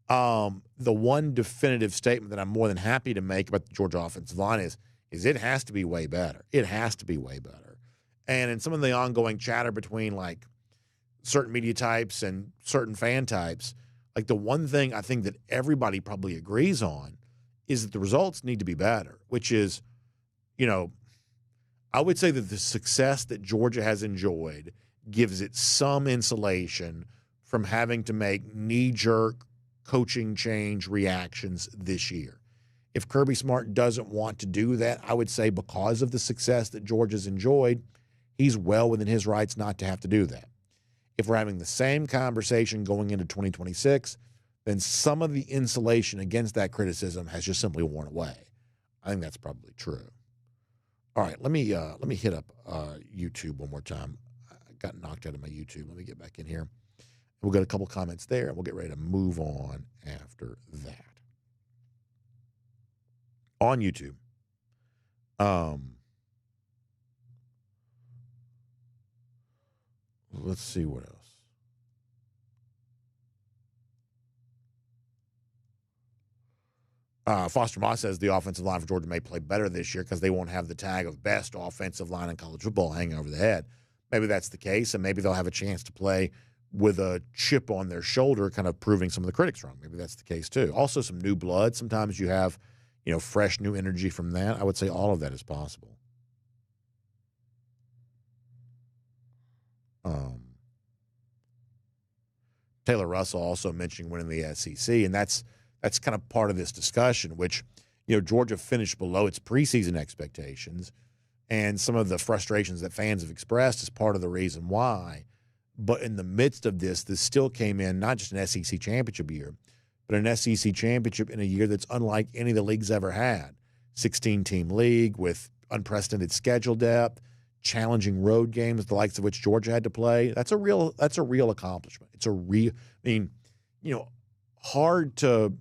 The one definitive statement that I'm more than happy to make about the Georgia offensive line is it has to be way better. It has to be way better. And in some of the ongoing chatter between like certain media types and certain fan types, like the one thing I think that everybody probably agrees on is that the results need to be better, which is, you know, I would say that the success that Georgia has enjoyed gives it some insulation from having to make knee-jerk coaching change reactions this year. If Kirby Smart doesn't want to do that, I would say because of the success that Georgia's enjoyed, he's well within his rights not to have to do that. If we're having the same conversation going into 2026, then some of the insulation against that criticism has just simply worn away. I think that's probably true. All right, let me hit up YouTube one more time. I got knocked out of my YouTube. Let me get back in here. We'll get a couple comments there, and we'll get ready to move on after that. On YouTube, let's see what else. Foster Moss says the offensive line for Georgia may play better this year because they won't have the tag of best offensive line in college football hanging over the head. Maybe that's the case, and maybe they'll have a chance to play with a chip on their shoulder, kind of proving some of the critics wrong. Maybe that's the case too. Also, some new blood. Sometimes you have, you know, fresh new energy from that. I would say all of that is possible. Taylor Russell also mentioning winning the SEC, and that's kind of part of this discussion, which, you know, Georgia finished below its preseason expectations, and some of the frustrations that fans have expressed is part of the reason why. But in the midst of this still came in not just an SEC championship year, but an SEC championship in a year that's unlike any the league's ever had. 16-team league with unprecedented schedule depth, challenging road games, the likes of which Georgia had to play. That's a real accomplishment. It's hard to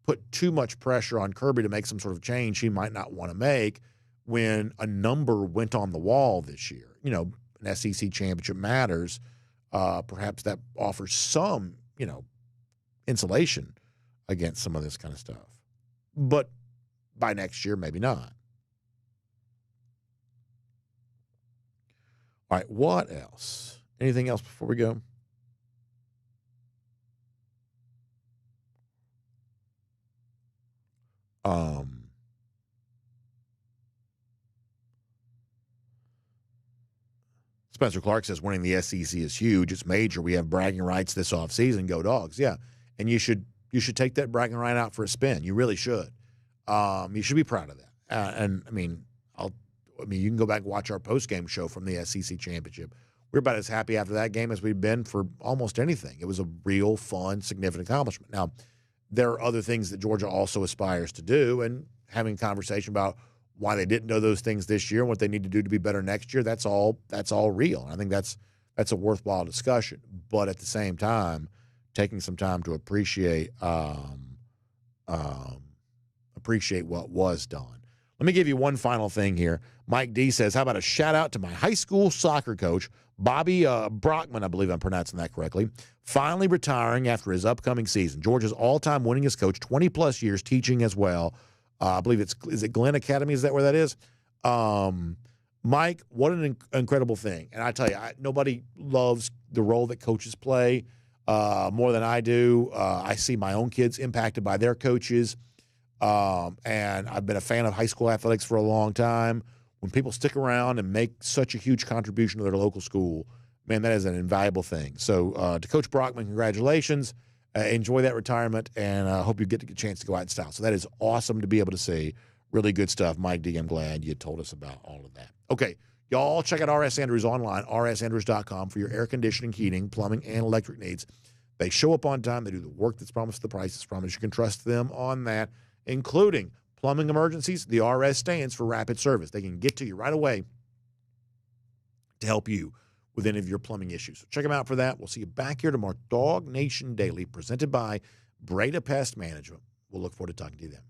put too much pressure on Kirby to make some sort of change he might not want to make when a number went on the wall this year. You know, an SEC championship matters. Perhaps that offers some, you know, insulation against some of this kind of stuff. But by next year, maybe not. All right, what else? Anything else before we go? Spencer Clark says winning the SEC is huge. It's major. We have bragging rights this offseason. Go Dogs. Yeah. And you should take that bragging right out for a spin. You really should. You should be proud of that. And I mean, you can go back and watch our post-game show from the SEC championship. We're about as happy after that game as we've been for almost anything. It was a real fun, significant accomplishment. Now, there are other things that Georgia also aspires to do, and having a conversation about why they didn't do those things this year and what they need to do to be better next year, that's all real. And I think that's a worthwhile discussion. But at the same time, taking some time to appreciate what was done. Let me give you one final thing here. Mike D says, how about a shout-out to my high school soccer coach, Bobby Brockman, I believe I'm pronouncing that correctly, finally retiring after his upcoming season. Georgia's all-time winningest coach, 20-plus years teaching as well. I believe is it Glenn Academy? Is that where that is? Mike, what an incredible thing. And I tell you, nobody loves the role that coaches play more than I do. I see my own kids impacted by their coaches. And I've been a fan of high school athletics for a long time. When people stick around and make such a huge contribution to their local school, man, that is an invaluable thing. So to Coach Brockman, congratulations. Enjoy that retirement, and I hope you get a chance to go out in style. So that is awesome to be able to see. Really good stuff. Mike D, I'm glad you told us about all of that. Okay, y'all check out RS Andrews online, rsandrews.com, for your air conditioning, heating, plumbing, and electric needs. They show up on time. They do the work that's promised, the price that's promised. You can trust them on that, including plumbing emergencies. The RS stands for rapid service. They can get to you right away to help you with any of your plumbing issues. So check them out for that. We'll see you back here tomorrow. DawgNation Daily, presented by Breda Pest Management. We'll look forward to talking to you then.